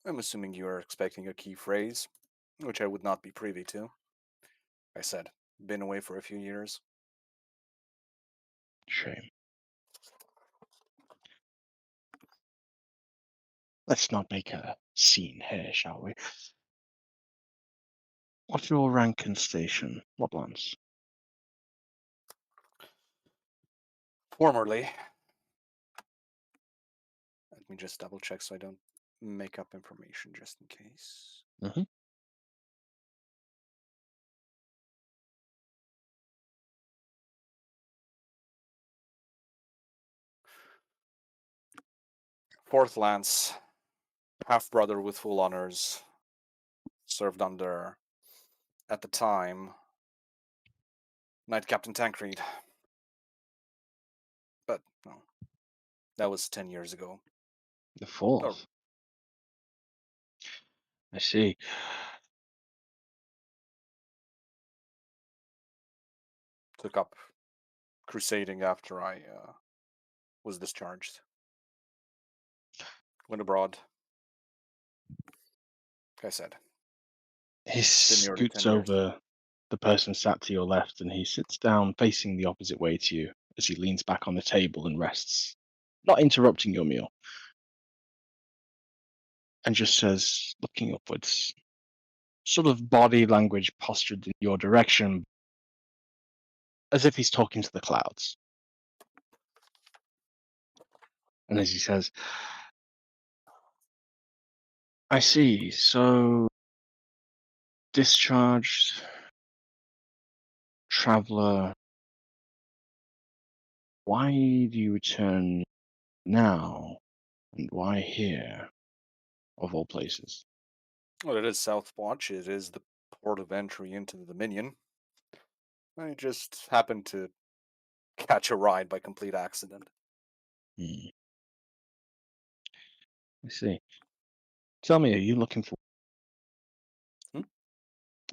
I'm assuming you are expecting a key phrase, which I would not be privy to. I said, been away for a few years. Shame. Let's not make a scene here, shall we? What's your rank and station? What lands? Formerly, let me just double check so I don't make up information just in case. Mm-hmm. Fourth Lance, half brother with full honors, served under, at the time, Knight Captain Tancred. But no, that was 10 years ago. The fourth. Oh. I see. Took up crusading after I was discharged. Went abroad. Like I said, He been nearly 10 scoots years. over the person sat to your left and he sits down facing the opposite way to you as he leans back on the table and rests, not interrupting your meal, and just says, looking upwards, sort of body language postured in your direction, as if he's talking to the clouds. And as he says, I see, so discharged traveler, why do you return now, and why here, of all places? Well, it is Southwatch. It is the port of entry into the Dominion. I just happened to catch a ride by complete accident. I see. Tell me, Hmm?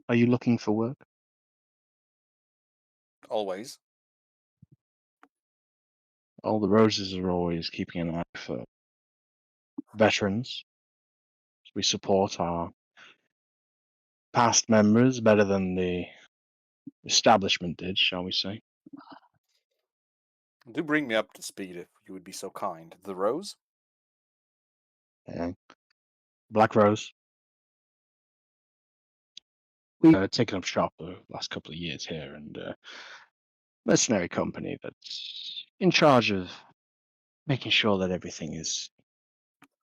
are you looking for work? Always. All the roses are always keeping an eye for veterans. We support our past members better than the establishment did, shall we say. Do bring me up to speed if you would be so kind. The rose? Yeah. Black Rose. We've taken up shop the last couple of years here, and mercenary company that's in charge of making sure that everything is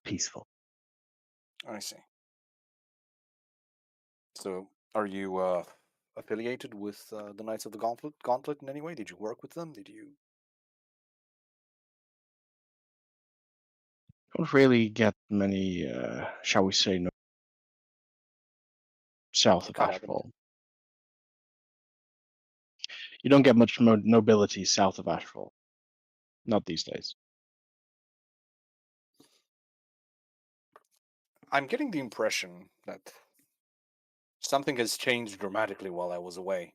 peaceful. I see. So, are you affiliated with the Knights of the Gauntlet in any way? Did you work with them? Did you? Don't really get many, shall we say, south of Cut out a bit. Ashfall. You don't get much nobility south of Ashfall. Not these days. I'm getting the impression that something has changed dramatically while I was away.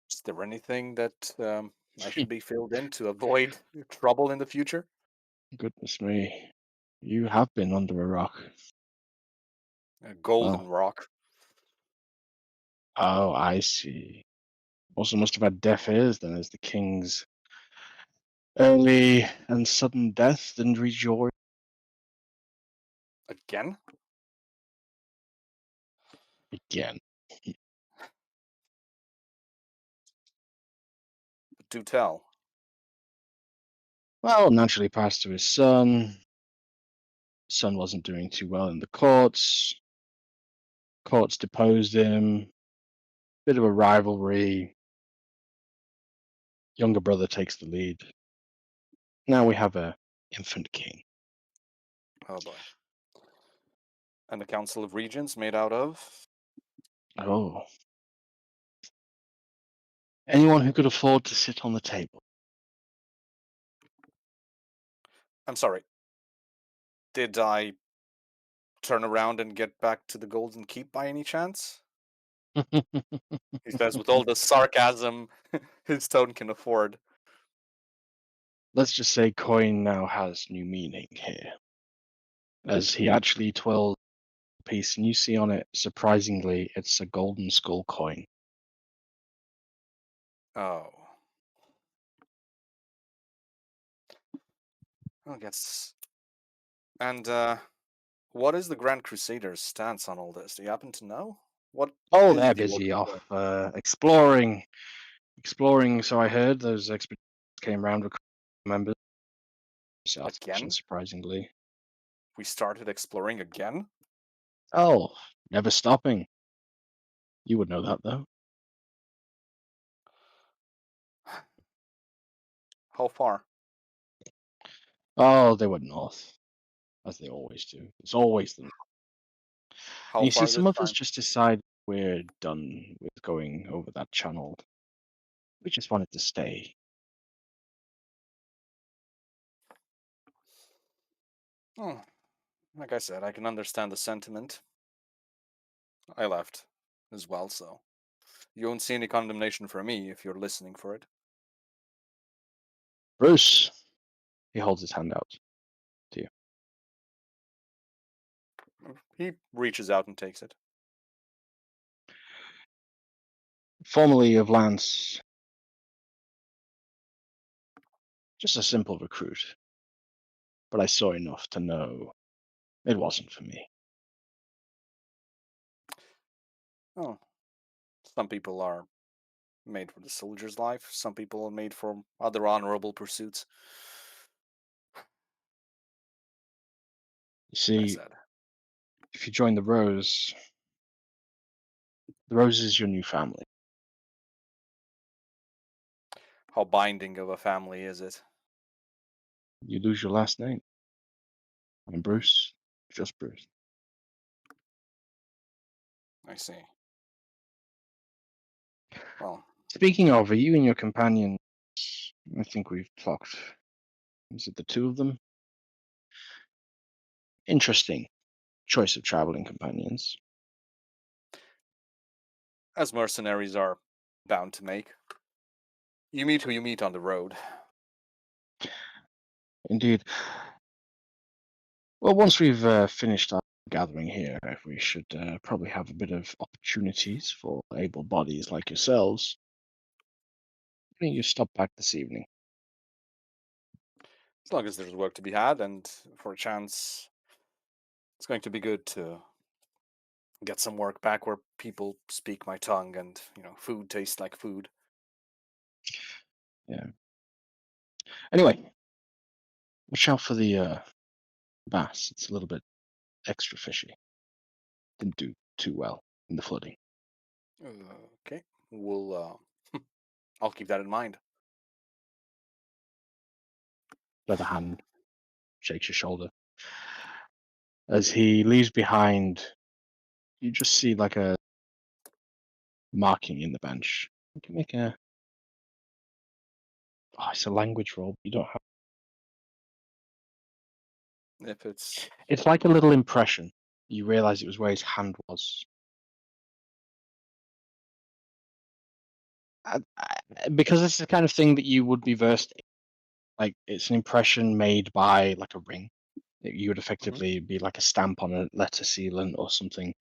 Is there anything that I should be filled in to avoid trouble in the future? Goodness me. You have been under a rock. A Well, golden rock. oh, I see. Also must have had deaf ears then, as the king's early and sudden death didn't reach your Again? again. Do tell. Well, naturally passed to his son. Son wasn't doing too well in the courts. Courts deposed him. Bit of a rivalry. Younger brother takes the lead. Now we have a infant king. Oh boy. And the Council of Regents made out of? Oh. Anyone who could afford to sit on the table. I'm sorry. Did I turn around and get back to the Golden Keep by any chance? He says with all the sarcasm his tone can afford. Let's just say coin now has new meaning here. As he actually twirls a piece, and you see on it, surprisingly, it's a golden skull coin. Oh. I guess. And what is the Grand Crusader's stance on all this? Do you happen to know? What Oh, is they're the busy order? off exploring. Exploring, so I heard those expeditions came around with members. Again? Surprisingly. We started exploring again? Oh, never stopping. You would know that, though. How far? Oh, they went north, as they always do. It's always them. How You see, far some this of us time? just decided we're done with going over that channel. We just wanted to stay. Oh, like I said, I can understand the sentiment. I left as well, so you won't see any condemnation from me if you're listening for it. Bruce, he holds his hand out to you. He reaches out and takes it. Formerly of Lance, just a simple recruit, but I saw enough to know it wasn't for me. Oh, some people are made for the soldier's life. Some people are made for other honorable pursuits. You I see, said, if you join the Rose is your new family. how binding of a family is it? You lose your last name. I'm Hmm, Bruce, just Bruce. I see. Well, Speaking of, are you and your companion? I think we've talked. Is it the two of them? Interesting choice of traveling companions. as mercenaries are bound to make. You meet who you meet on the road. Indeed. Well, once we've finished our gathering here, we should probably have a bit of opportunities for able bodies like yourselves. I think you stop back this evening. As long as there's work to be had, and for a chance, it's going to be good to get some work back where people speak my tongue and, food tastes like food. Yeah. Anyway, watch out for the bass. It's a little bit extra fishy. Didn't do too well in the flooding. Okay, I'll keep that in mind. The other hand shakes your shoulder. As he leaves behind, you just see like a marking in the bench. You can make a. Oh, it's a language roll. You don't have. If it's It's like a little impression. You realize it was where his hand was. Because this is the kind of thing that you would be versed in. Like, it's an impression made by like a ring. You would Mhm. effectively be like a stamp on a letter sealant or something.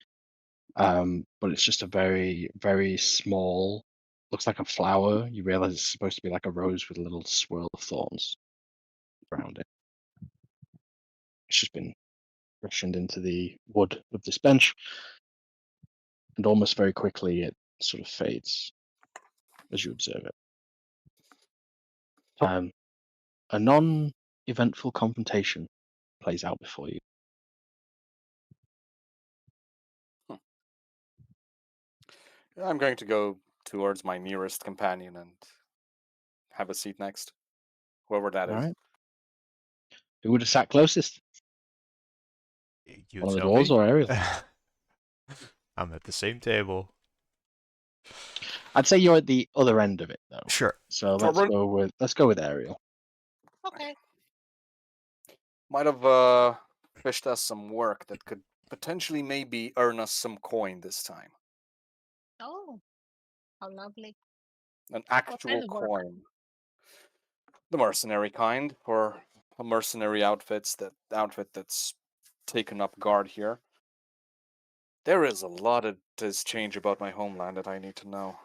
But it's just a very, very small, looks like a flower. You realize it's supposed to be like a rose with a little swirl of thorns around it. It's just been fashioned into the wood of this bench, and almost very quickly it sort of fades as you observe it. Um, a non-eventful confrontation plays out before you. I'm going to go towards my nearest companion and have a seat next, whoever that All is. right. Who would have sat closest? You One of the tell dwarves me. or Ariel? I'm at the same table. I'd say you're at the other end of it though. Sure. So Torbjorn let's go with Ariel. Okay. might have fished us some work that could potentially maybe earn us some coin this time. Oh, how lovely. An What kind actual of work? coin. The mercenary kind, or a mercenary outfit that's taken up guard here. There is a lot of this change about my homeland that I need to know.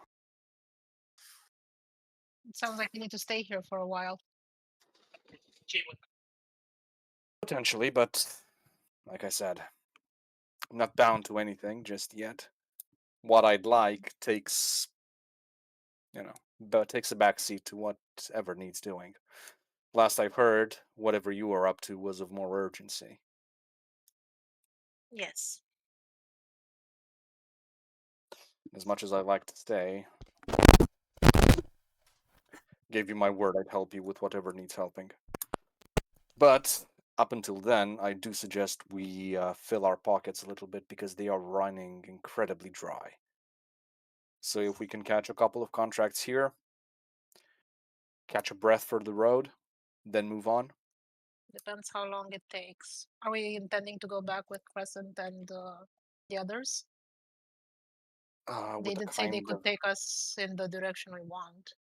It sounds like you need to stay here for a while. Potentially, but like I said, I'm not bound to anything just yet. what I'd like takes, takes a backseat to whatever needs doing. Last I've heard, whatever you are up to was of more urgency. Yes. As much as I'd like to stay, gave you my word I'd help you with whatever needs helping. But up until then, I do suggest we fill our pockets a little bit because they are running incredibly dry. So if we can catch a couple of contracts here, catch a breath for the road, then move on. Depends how long it takes. Are we intending to go back with Crescent and the others? They With the did say they kind could of, take us in the direction we want.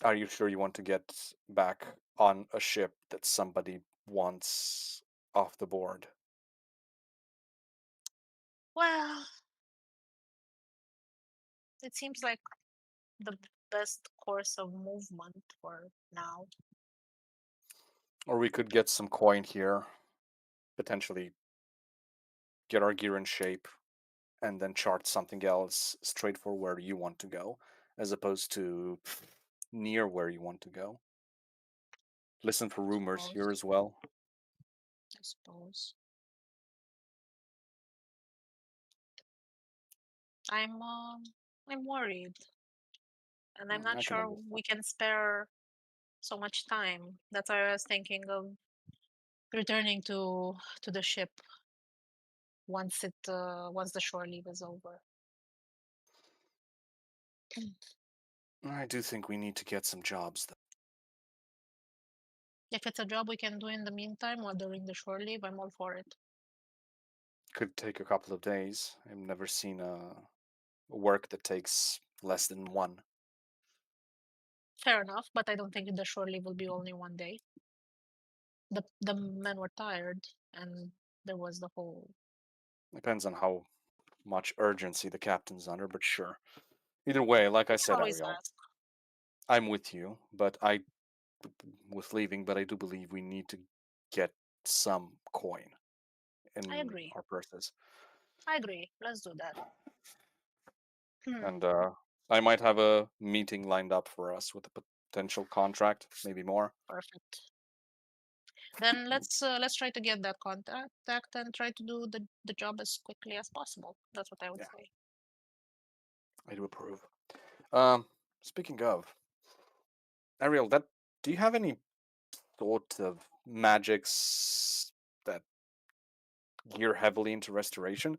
are you sure you want to get back on a ship that somebody wants off the board? Well, it seems like the best course of movement for now. Or we could get some coin here, potentially get our gear in shape, and then chart something else straight for where you want to go, as opposed to near where you want to go. Listen for rumors here as well. I suppose. I'm worried, and I'm not I can sure understand. we can spare so much time. That's why I was thinking of returning to the ship once the shore leave is over. I do think we need to get some jobs, though. If it's a job we can do in the meantime or during the shore leave, I'm all for it. Could take a couple of days. I've never seen a work that takes less than one. Fair enough, but I don't think the shore leave will be only one day. The men were tired, and there was the whole. Depends on how much urgency the captain's under, but sure. Either way, like I You can said, always Ariel, ask. I'm with you, with leaving, but I do believe we need to get some coin I in agree. our purses. I agree. Let's do that. And I might have a meeting lined up for us with a potential contract, maybe more. Perfect. Then let's try to get that contact and try to do the job as quickly as possible. That's what I would Yeah. say. I do approve. Speaking of, Ariel, do you have any sort of magics that gear heavily into restoration?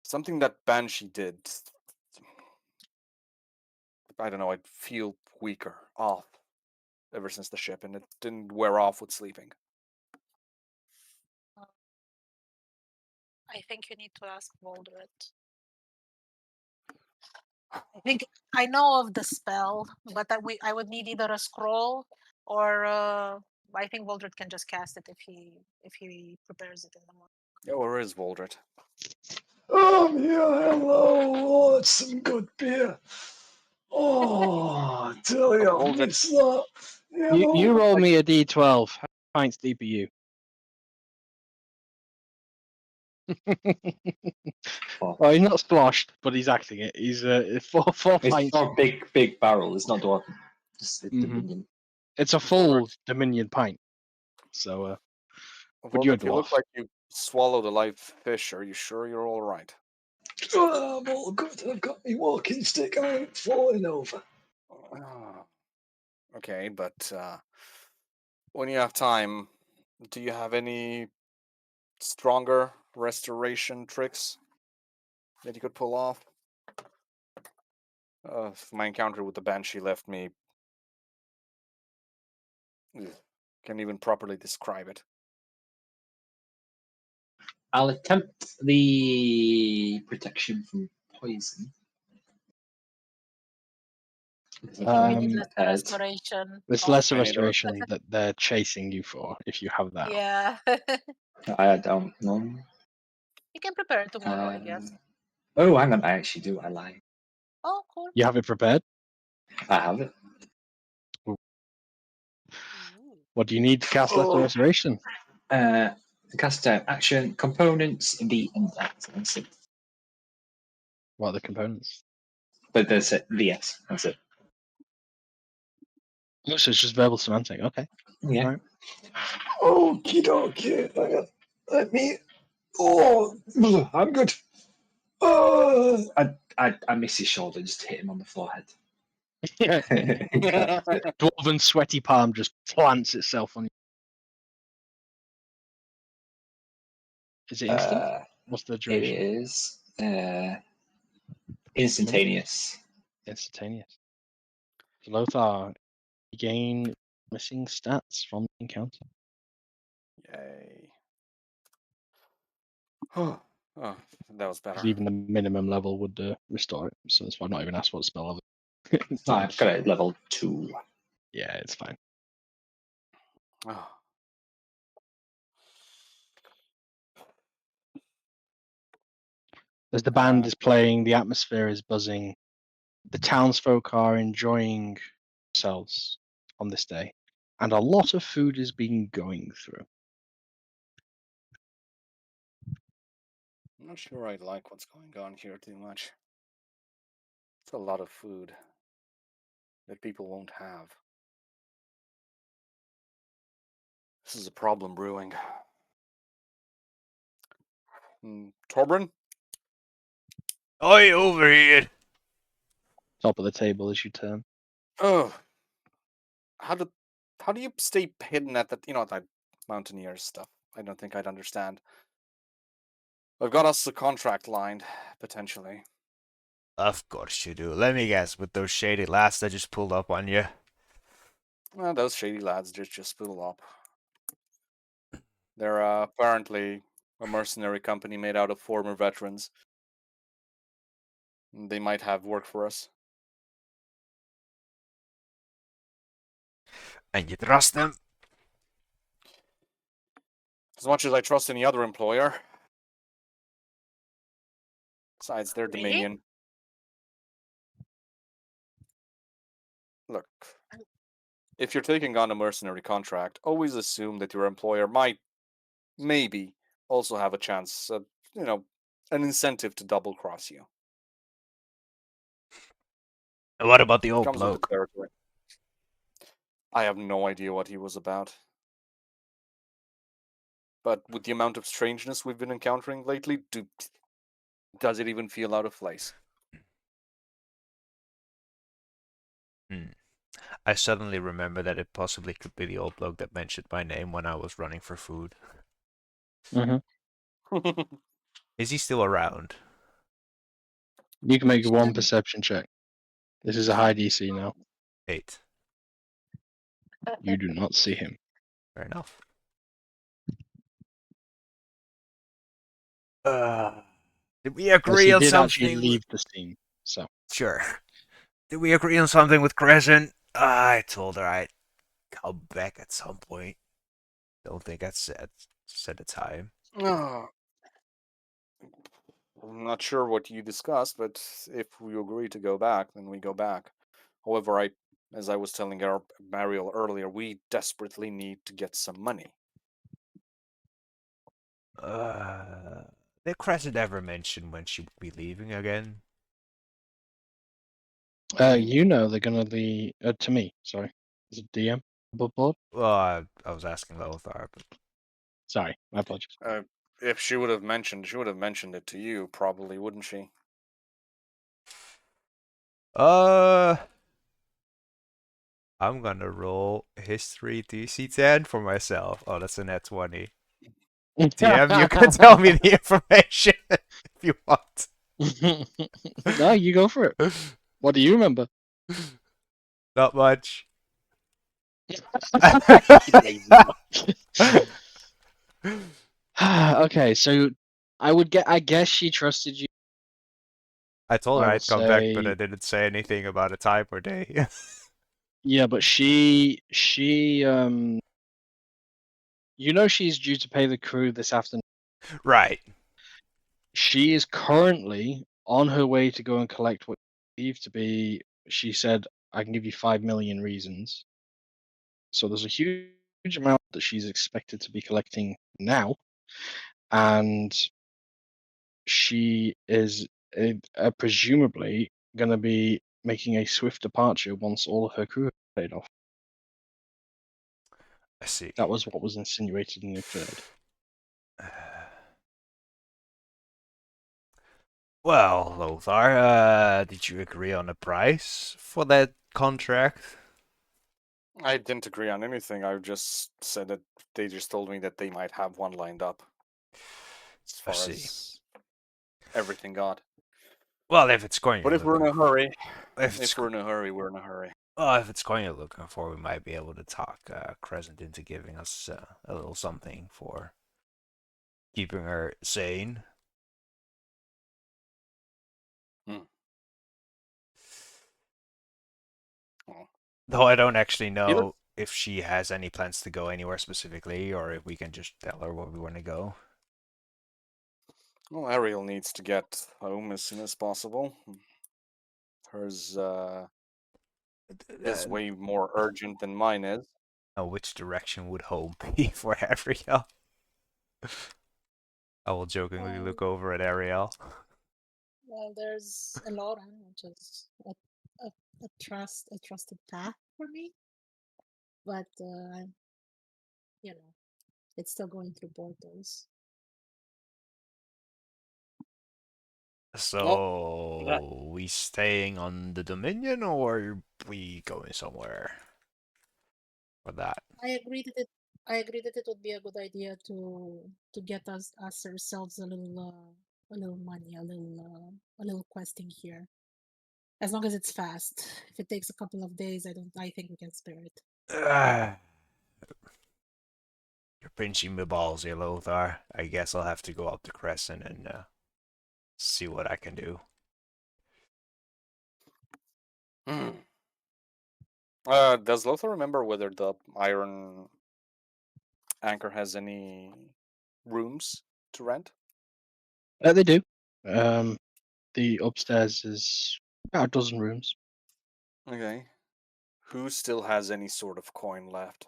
Something that Banshee did. I don't know, I'd feel weaker, off, ever since the ship, and it didn't wear off with sleeping. Uh, I think you need to ask Voldred. I think I know of the spell, but I would need either a scroll or I think Voldred can just cast it if he prepares it in the morning. Yeah, where is Voldred? Oh, yeah, hello. Oh, that's some good beer. Oh, I tell you, I Voldred, miss that. Yeah, You well, roll me a d12. How many pints deep are you? Well, he's not sloshed, but he's acting it. He's four It's pints. not a big barrel. It's not dwarf. It's the Mhm. Dominion. It's a full Dominion pint. So, but you're a Voldred, you look dwarf. like you swallowed a live fish. Are you sure you're all right? I'm all good. I've got my walking stick. I ain't falling over. Ah, okay, but when you have time, do you have any stronger restoration tricks that you could pull off? My encounter with the Banshee left me. Can't even properly describe it. I'll attempt the protection from poison. We need less Prepared. restoration. There's less Also, restoration that they're chasing you for if you have that. yeah. I don't know. You can prepare it tomorrow, I guess. Oh, hang on. I actually do. I lie. Oh, cool. You have it prepared? I have it. Ooh. What do you need to cast less Oh. restoration? Cast action components the that's it. What are the components? But there's it. VS. That's it. Oh, so it's just verbal semantic. Okay. Yeah. Right. Okie dokie. Let me. Oh, I'm good. I miss his shoulder. Just hit him on the forehead. Dwarven sweaty palm just plants itself on you. Is it instant? What's the It duration? is instantaneous. Instantaneous. So Lothar, you gain missing stats from the encounter. Yay. Oh, that was better. Because even the minimum level would restore it. So that's why I've not even asked what spell level. No, I've got it at level 2. Yeah, it's fine. Oh. As the band is playing, the atmosphere is buzzing. The townsfolk are enjoying themselves on this day. And a lot of food is being going through. I'm not sure I like what's going on here too much. It's a lot of food that people won't have. This is a problem brewing. Torbrin? Oi, over here! Top of the table as you turn. Oh, how do you stay hidden at that? That mountaineer stuff. I don't think I'd understand. I've got us a contract lined potentially. Of course you do. Let me guess, with those shady lads that just pulled up on you. Well, those shady lads just spool up. They're apparently a mercenary company made out of former veterans. They might have work for us. And you trust them? As much as I trust any other employer. Besides their Really? dominion. Look, if you're taking on a mercenary contract, always assume that your employer might, maybe, also have a chance, an incentive to double cross you. And what about the old Comes with the bloke? territory. I have no idea what he was about. But with the amount of strangeness we've been encountering lately, does it even feel out of place? I suddenly remember that it possibly could be the old bloke that mentioned my name when I was running for food. Mm-hmm. Is he still around? You can make one perception check. This is a high DC now. 8. You do not see him. Fair enough. Did we agree He on did actually something? leave the scene. So Sure. Did we agree on something with Crescent? I told her I'd come back at some point. Don't think I said the time. I'm not sure what you discussed, but if we agree to go back, then we go back. However, as I was telling Mariel earlier, we desperately need to get some money. Did Crescent ever mention when she would be leaving again? they're gonna be to me. Sorry, is it DM above board? Well, I was asking Lothar, but Sorry, my apologies. If she would have mentioned it to you, probably, wouldn't she? I'm gonna roll history DC 10 for myself. Oh, that's a net 20. DM, you can tell me the information if you want. No, you go for it. What do you remember? Not much. Okay, so I guess she trusted you. I told I her will I'd come back, but I say, didn't say anything about a time or day. yeah, but she she's due to pay the crew this afternoon. Right. She is currently on her way to go and collect what you believe to be. She said, "I can give you 5 million reasons." So there's a huge amount that she's expected to be collecting now. and she is presumably going to be making a swift departure once all of her crew have paid off. I see. That was what was insinuated and inferred. Well, Lothar, did you agree on a price for that contract? I didn't agree on anything. I just said that they just told me that they might have one lined up as I far see. as everything got. Well, if it's going But you're if we're in looking a hurry, if it's if we're in a hurry, we're in a hurry. well, if it's going you're looking for, we might be able to talk Crescent into giving us a little something for keeping her sane. Hmm. Well, Though I don't actually either know if she has any plans to go anywhere specifically, or if we can just tell her where we want to go. well, Ariel needs to get home as soon as possible. Hers is way more urgent than mine is. Which direction would home be for Ariel? I will jokingly look over at Ariel. Well, there's a lot, which is a trusted path for me, but you know, it's still going through portals. So, we staying on the Dominion, or we going somewhere for that? I agree that it would be a good idea to get us ourselves a little money, a little questing here. As long as it's fast. If it takes a couple of days, I think we can spare it. You're pinching my balls here, Lothar. I guess I'll have to go up to Crescent and see what I can do. Hmm. Does Lothar remember whether the Iron Anchor has any rooms to rent? They do. The upstairs is about a dozen rooms. Okay. Who still has any sort of coin left?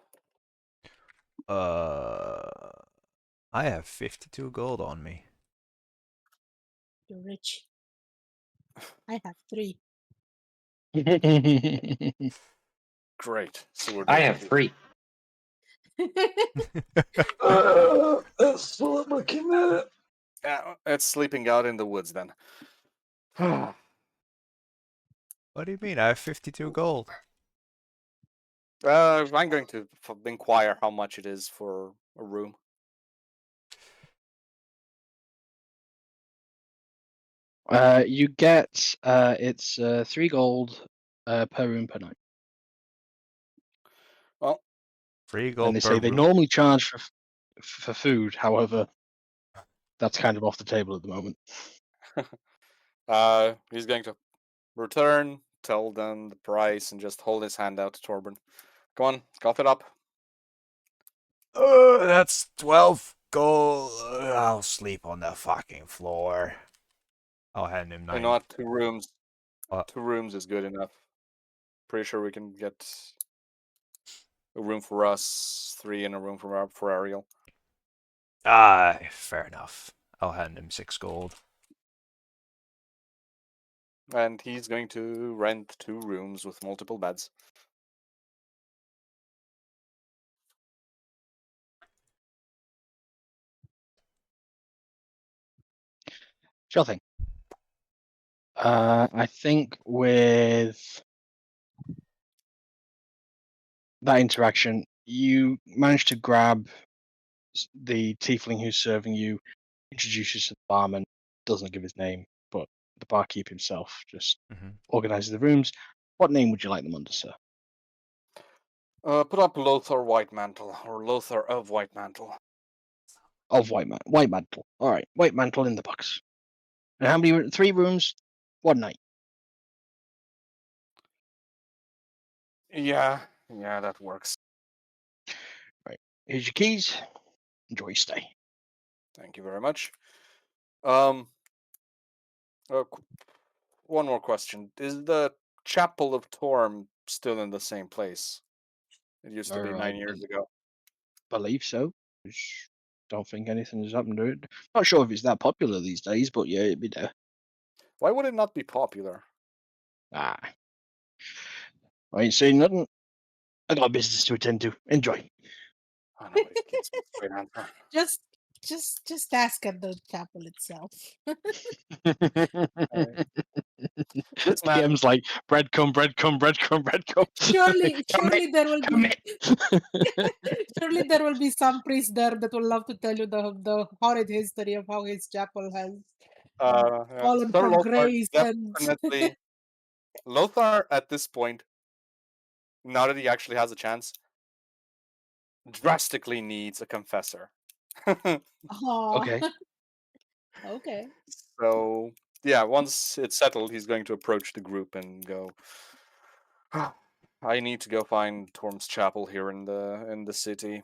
Uh, I have 52 gold on me. You're rich. I have 3. Great. So we're I have definitely 3. That's what I'm looking at. it's sleeping out in the woods then. What do you mean? I have 52 gold. I'm going to inquire how much it is for a room. You get it's 3 gold per room per night. Well, 3 And gold they per say they room. normally charge for food. However, that's kind of off the table at the moment. he's going to return, tell them the price, and just hold his hand out to Torben. Go on, cough it up. That's 12 gold. I'll sleep on the fucking floor. I'll hand him You 9. know what? 2 rooms. Uh, 2 rooms is good enough. Pretty sure we can get a room for us, 3 and a room for Ariel. Fair enough. I'll hand him 6 gold. And he's going to rent 2 rooms with multiple beds. Sure thing. I think with that interaction, you manage to grab the tiefling who's serving you, introduces to the barman, doesn't give his name, but the barkeep himself just organizes the rooms. What name would you like them under, sir? Put up Lothar Whitemantle, or Lothar of Whitemantle. Of White Mantle. All right, White Mantle in the box. And how many? 3 rooms, 1 night. Yeah, that works. Right. Here's your keys. Enjoy your stay. Thank you very much. Um, one more question: is the Chapel of Torm still in the same place? It used to be Or 9 years ago. believe so. don't think anything has happened to it. Not sure if it's that popular these days, but yeah, it'd be there. Why would it not be popular? Ah, I ain't saying nothing. I got business to attend to. Enjoy. Oh, nobody gives me a straight answer. Just ask at the chapel itself. This man, DM's like breadcrumb, breadcrumb, breadcrumb, breadcrumb. Surely there will be Commit. surely there will be some priest there that will love to tell you the horrid history of how his chapel has yeah, fallen Sir from Lothar grace and definitely. Lothar at this point, now that he actually has a chance, drastically needs a confessor. Aw, Okay. okay. So yeah, once it's settled, he's going to approach the group and go. I need to go find Torm's chapel here in the city.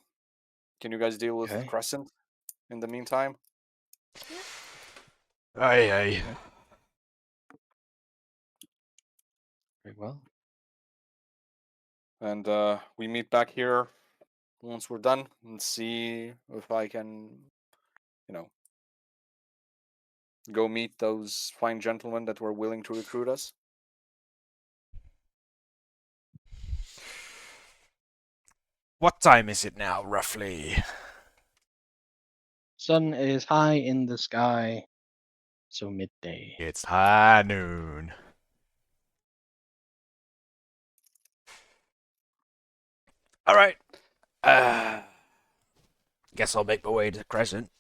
Can you guys deal with Okay. Crescent in the meantime? Aye, aye. Okay. Very well. And we meet back here once we're done and see if I can, go meet those fine gentlemen that were willing to recruit us. What time is it now, roughly? Sun is high in the sky, so midday. It's high noon. All right. Guess I'll make my way to the Crescent.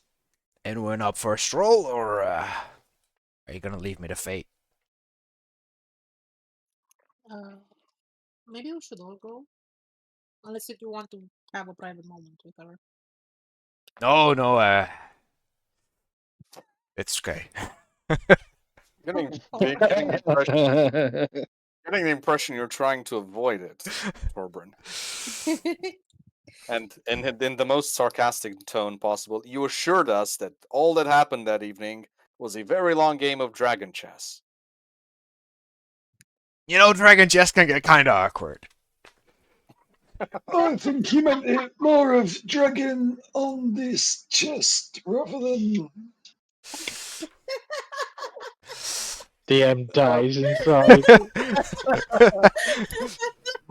Anyone up for a stroll, or are you gonna leave me to fate? Maybe we should all go, unless if you want to have a private moment with her. No, no. It's okay. Getting, Oh, getting, getting the impression, getting the impression you're trying to avoid it, Torbrin. And in the most sarcastic tone possible, you assured us that all that happened that evening was a very long game of dragon chess. You know, Dragon Chess can get kind of awkward. I think he meant it more of dragging on this chest rather than. DM dies inside.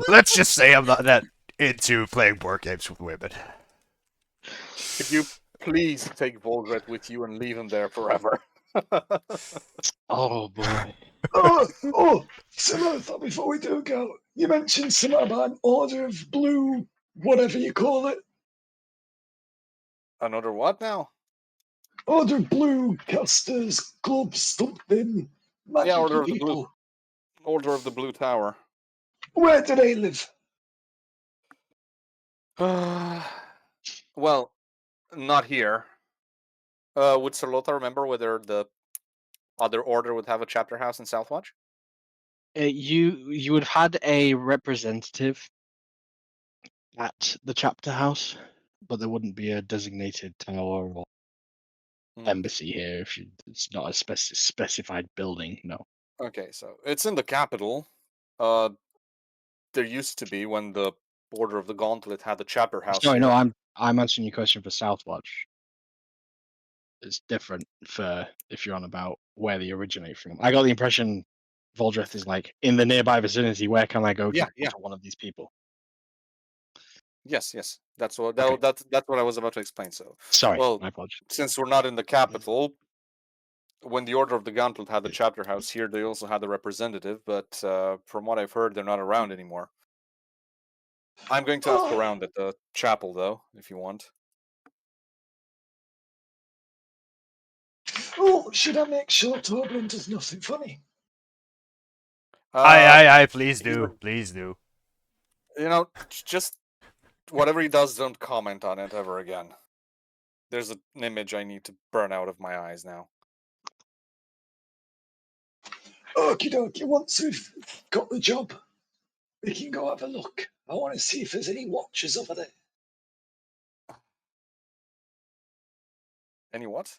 Let's just say I'm not that into playing board games with women. Could you please take Volgret with you and leave him there forever? Oh boy. Samantha, before we do go, you mentioned something about an order of blue, whatever you call it. Another what now? Order of blue casters, clubs, something. Yeah, Magic people. Order of the Blue Tower. Where do they live? Well, not here. Would Sir Lothar remember whether the other order would have a chapter house in Southwatch? You would have had a representative at the chapter house, but there wouldn't be a designated tower or embassy here if it's not a specified building. No. Okay, so it's in the capital. There used to be when the Order of the Gauntlet had the chapter house Sorry, here. no, I'm answering your question for Southwatch. It's different for if you're on about where they originate from. I got the impression Voldreth is like in the nearby vicinity. Where can I go to Yeah. one of these people? Yes. That's what Okay. that's what I was about to explain. So, Sorry, well, my apologies. since we're not in the capital, when the Order of the Gauntlet had the chapter house here, they also had the representative. But from what I've heard, they're not around anymore. I'm going to ask around at the chapel, though, if you want. Oh, should I make sure Torben does nothing funny? Aye, please he do. would- Please do. Just whatever he does, don't comment on it ever again. There's an image I need to burn out of my eyes now. Okie dokie, once we've got the job, we can go have a look. I want to see if there's any watchers over there. Any what?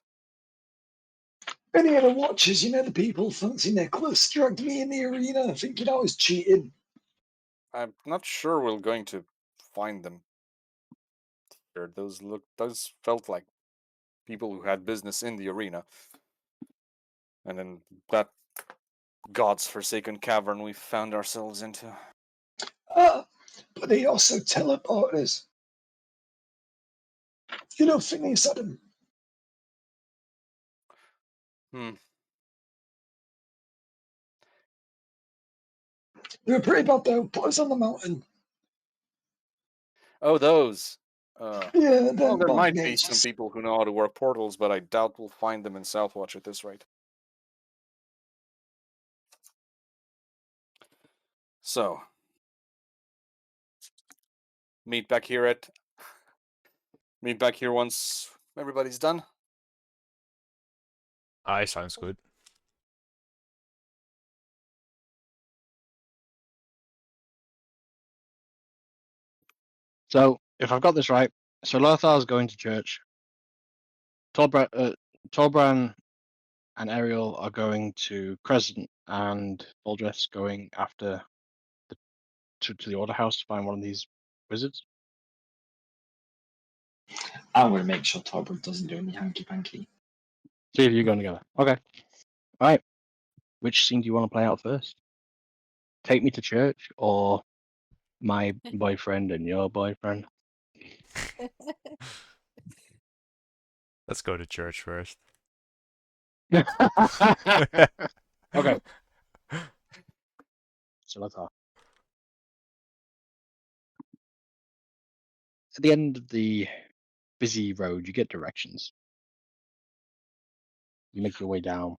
Any other watchers, you know, the people fancy Nicholas dragged me in the arena thinking I was cheating. I'm not sure we're going to find them here. Those felt like people who had business in the arena. And in that God's forsaken cavern we found ourselves into. Ah, but they also teleporters. You don't think these had them? Hmm. They were pretty bad though. Put us on the mountain. Oh, those. Yeah, Well, them there bog might be some mages. people who know how to work portals, but I doubt we'll find them in Southwatch at this rate. So, meet back here once everybody's done. Aye, sounds good. So, if I've got this right, so Lothar's going to church. Torbran and Ariel are going to Crescent, and Baldress going after to the Order House to find one of these wizards. I'm going to make sure Torbert doesn't do any hanky panky. See if you're going together. Okay. All right. Which scene do you want to play out first? Take me to church or my boyfriend and your boyfriend? Let's go to church first. Okay. So let's talk. At the end of the busy road, you get directions. You make your way down.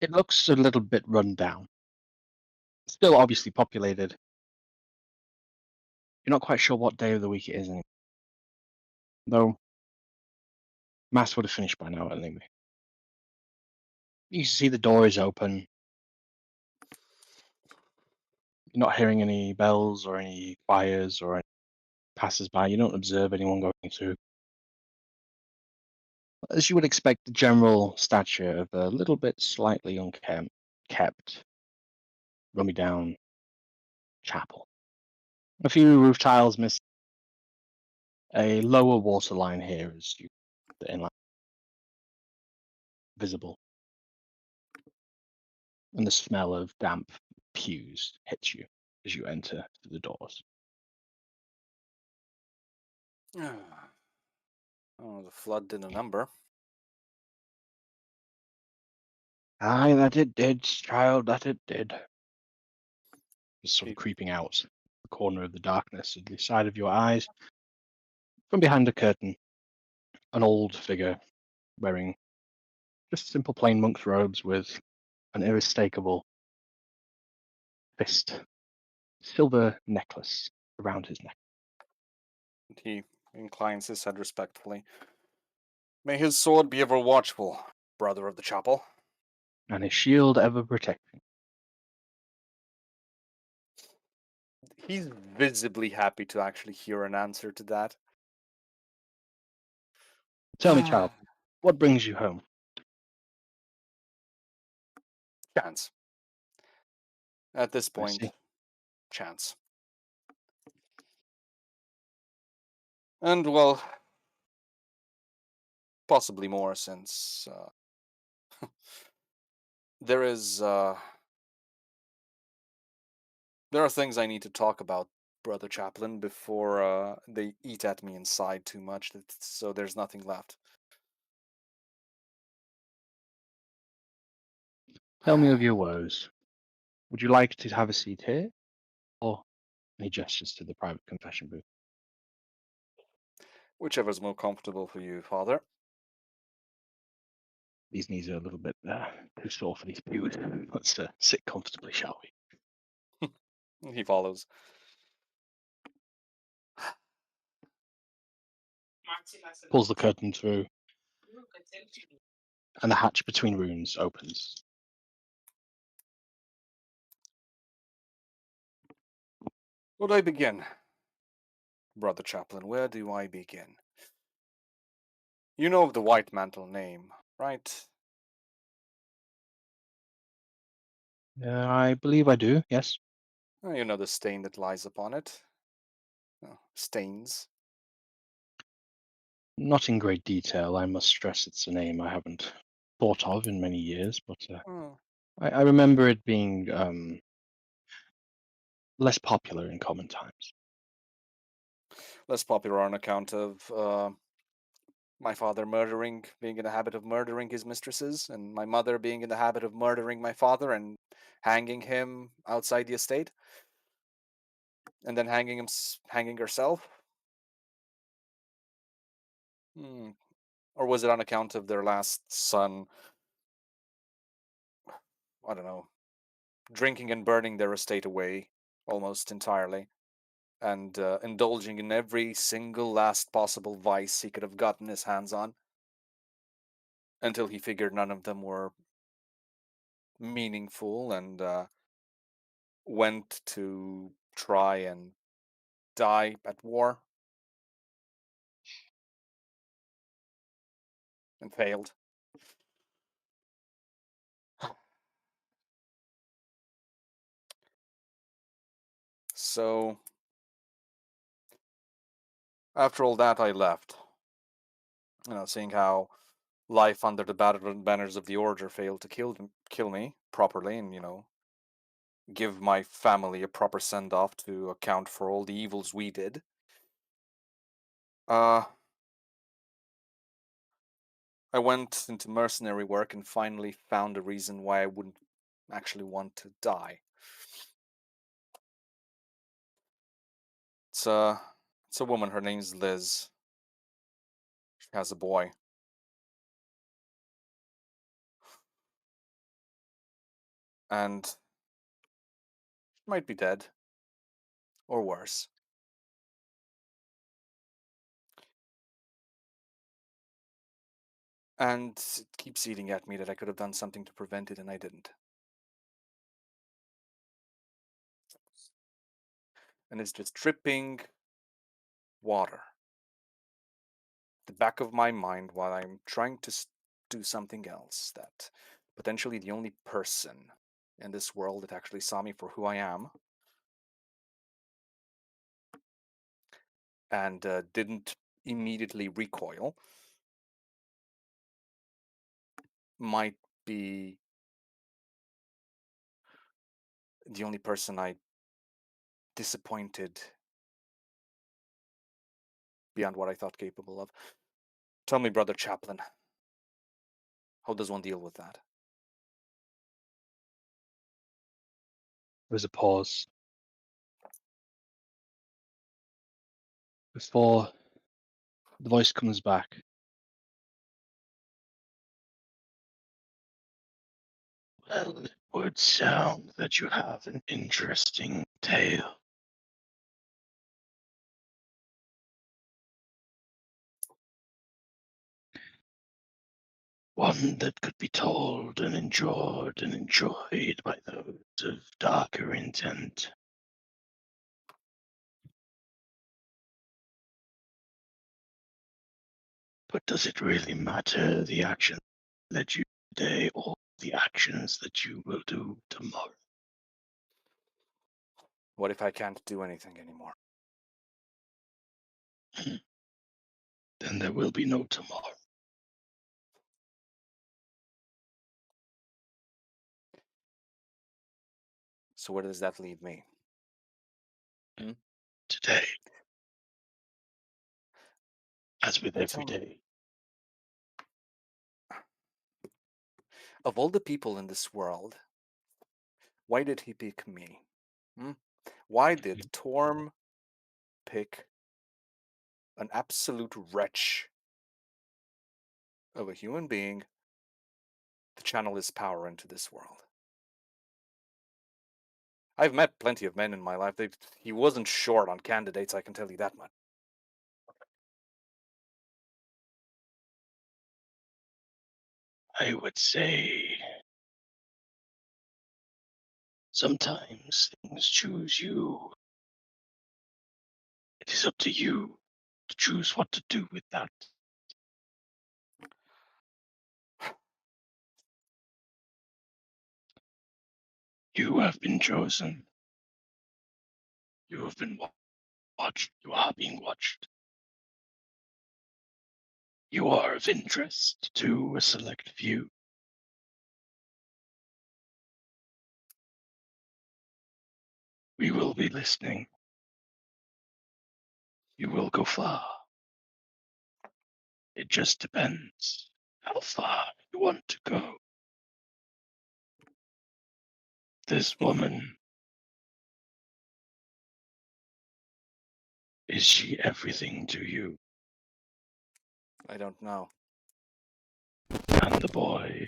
It looks a little bit run down. Still obviously populated. You're not quite sure what day of the week it is anymore. Though Mass would have finished by now anyway. You see the door is open. You're not hearing any bells or any choirs or any passers-by. You don't observe anyone going through. As you would expect, the general stature of a little bit slightly kept, run-me-down chapel. A few roof tiles miss. A lower water line here as you the inlet visible, and the smell of damp pews hits you as you enter through the doors. Oh, the flood did a number. Aye, that it did, child, that it did. Just sort of Pe- creeping out the corner of the darkness at the side of your eyes. From behind a curtain, an old figure wearing just simple plain monk's robes with an unmistakable fist, silver necklace around his neck. He inclines his head respectfully. May his sword be ever watchful, brother of the chapel. And his shield ever protecting. He's visibly happy to actually hear an answer to that. Tell me, child, what brings you home? Chance. At this I point, see. chance. And, well, possibly more since there are things I need to talk about, Brother Chaplain, before they eat at me inside too much, so there's nothing left. Tell me of your woes. Would you like to have a seat here? Or any gestures to the private confession booth? Whichever's more comfortable for you, Father. These knees are a little bit too sore for these pews. Let's sit comfortably, shall we? He follows. Pulls the curtain through, and the hatch between rooms opens. Where do I begin? Brother Chaplain, where do I begin? You know of the White Mantle name, right? I believe I do, yes. You know the stain that lies upon it. Stains. Not in great detail, I must stress it's a name I haven't thought of in many years, but Hmm. I remember it being less popular in common times. Less popular on account of my father being in the habit of murdering his mistresses, and my mother being in the habit of murdering my father and hanging him outside the estate, and then hanging herself. Hmm. Or was it on account of their last son? I don't know, drinking and burning their estate away almost entirely, and indulging in every single last possible vice he could have gotten his hands on, until he figured none of them were meaningful, and went to try and die at war and failed. So after all that, I left. Seeing how life under the banners of the order failed to kill me properly, and give my family a proper send off to account for all the evils we did. Uh, I went into mercenary work and finally found a reason why I wouldn't actually want to die. It's a woman. Her name's Liz. She has a boy. And she might be dead. Or worse. And it keeps eating at me that I could have done something to prevent it, and I didn't. And it's just dripping water the back of my mind while I'm trying to do something else that potentially the only person in this world that actually saw me for who I am and didn't immediately recoil might be the only person I disappointed beyond what I thought capable of. Tell me, Brother Chaplain, how does one deal with that? There's a pause before the voice comes back. Well, it would sound that you have an interesting tale. One that could be told and enjoyed by those of darker intent. But does it really matter the action that you do today or the actions that you will do tomorrow? What if I can't do anything anymore? Then there will be no tomorrow. So where does that leave me? Today, as with Then every tell me, day. of all the people in this world, why did he pick me? Hmm? Why did Torm pick an absolute wretch of a human being to channel his power into this world? I've met plenty of men in my life. He wasn't short on candidates, I can tell you that much. I would say sometimes things choose you. It is up to you to choose what to do with that. You have been chosen. You have been watched. You are being watched. You are of interest to a select few. We will be listening. You will go far. It just depends how far you want to go. This woman, is she everything to you? I don't know. And the boy,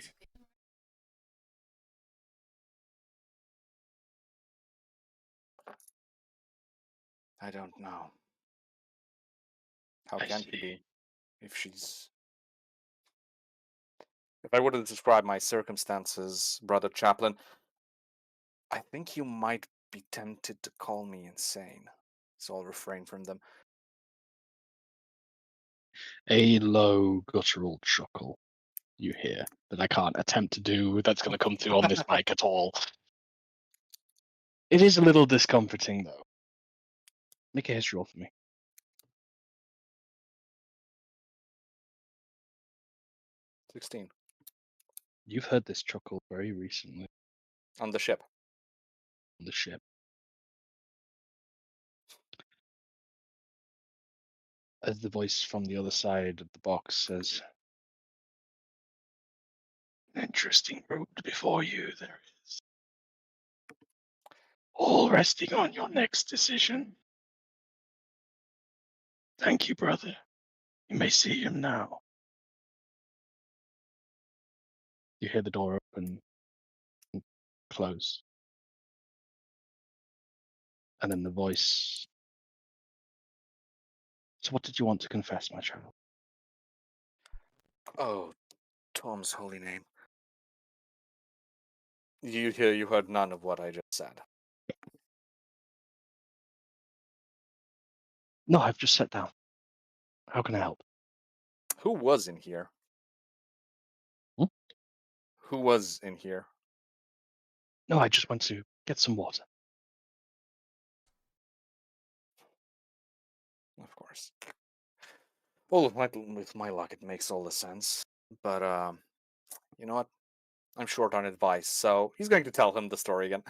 I don't know. How I can see. he be if she's. If I were to describe my circumstances, Brother Chaplain, I think you might be tempted to call me insane. So I'll refrain from them. A low guttural chuckle you hear that I can't attempt to do. That's going to come through on this mic at all. It is a little discomforting, though. Make a history roll for me. 16. You've heard this chuckle very recently On the ship. on the ship. As the voice from the other side of the box says, "An interesting road before you there is. All resting on your next decision. Thank you, brother. You may see him now." You hear the door open and close. And then the voice, "So what did you want to confess, my child?" Oh, Tom's holy name. You heard none of what I just said. "No, I've just sat down. How can I help?" Who was in here? Hmm? Who was in here? "No, I just went to get some water." Of course. Well, with my luck, it makes all the sense. But, you know what? I'm short on advice, so he's going to tell him the story again.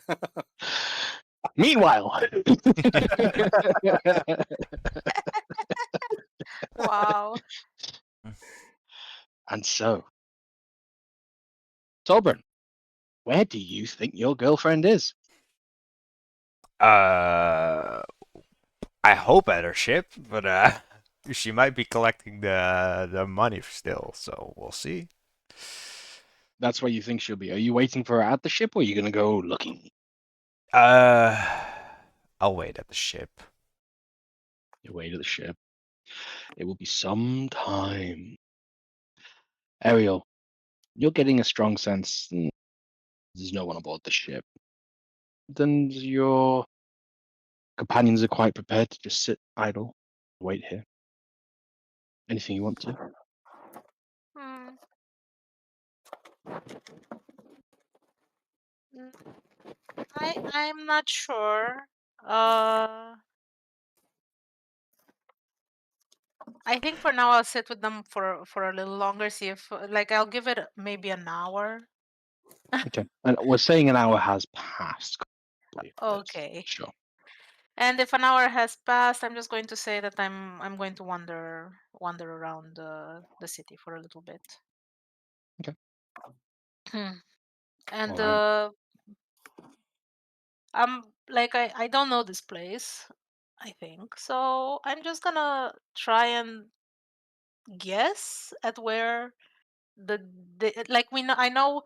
Meanwhile, Wow. and so, Tobrin, where do you think your girlfriend is? I hope at her ship, but she might be collecting the money still, so we'll see. That's where you think she'll be. Are you waiting for her at the ship, or are you going to go looking? I'll wait at the ship. You wait at the ship. It will be some time. Ariel, you're getting a strong sense there's no one aboard the ship. Then your companions are quite prepared to just sit idle, wait here. Anything you want to? Hmm. Mm, I'm not sure. I think for now I'll sit with them for a little longer, see if like I'll give it maybe an hour. Okay. And we're saying an hour has passed. Okay. Sure. And if an hour has passed, I'm just going to say that I'm going to wander around the city for a little bit. Okay. And All right. I'm like I don't know this place, I think. So I'm just gonna try and guess at where the like we know I know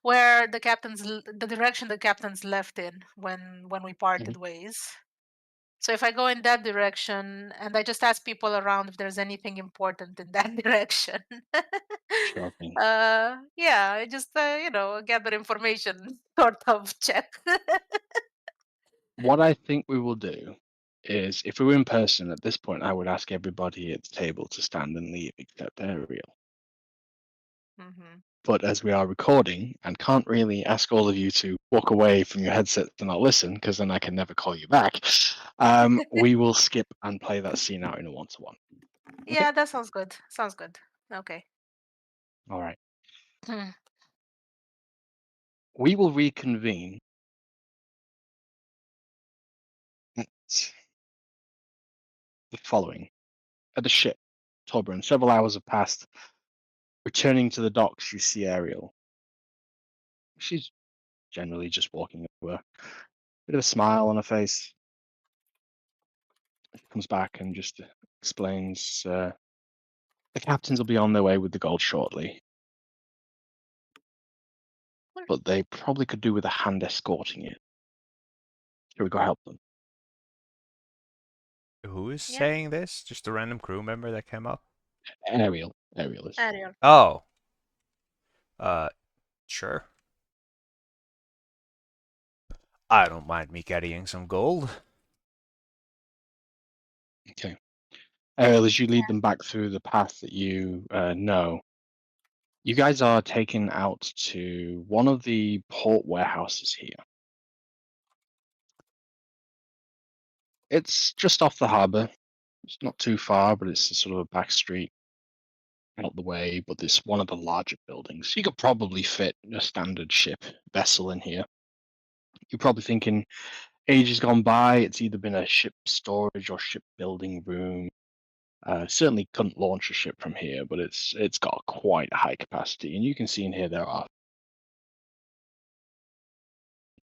where the direction the captains left in when we parted Mhm. ways. So if I go in that direction and I just ask people around if there's anything important in that direction, Sure thing. yeah, I just gather information, sort of check. What I think we will do is, if we were in person at this point, I would ask everybody at the table to stand and leave except Ariel. Hmm. But as we are recording and can't really ask all of you to walk away from your headsets to not listen, because then I can never call you back, we will skip and play that scene out in a one-to-one. Okay. Yeah, that sounds good. Sounds good. Okay. All right. Hmm. We will reconvene at the following. At the ship, Torbjorn, several hours have passed. Returning to the docks, you see Ariel. She's generally just walking over. Bit of a smile on her face. She comes back and just explains the captains will be on their way with the gold shortly, but they probably could do with a hand escorting it. Shall we go help them? Who is Yeah. saying this? Just a random crew member that came up? Ariel is. Ariel. Oh, sure. I don't mind me carrying some gold. Okay. Ariel, as you lead them back through the path that you know, you guys are taken out to one of the port warehouses here. It's just off the harbour. It's not too far, but it's a sort of a back street out the way. But it's one of the larger buildings. You could probably fit a standard ship vessel in here. You're probably thinking ages gone by, it's either been a ship storage or shipbuilding room. Certainly couldn't launch a ship from here, but it's got quite a high capacity. And you can see in here there are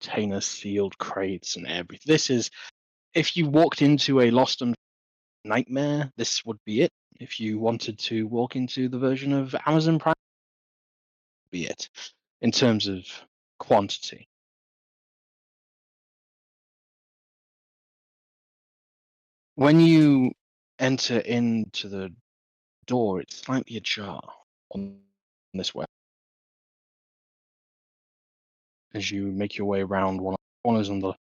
containers, sealed crates, and everything. This is, if you walked into a Lost and Nightmare, this would be it. If you wanted to walk into the version of Amazon Prime, be it in terms of quantity. When you enter into the door, it's slightly ajar on this way. As you make your way around one of the corners on the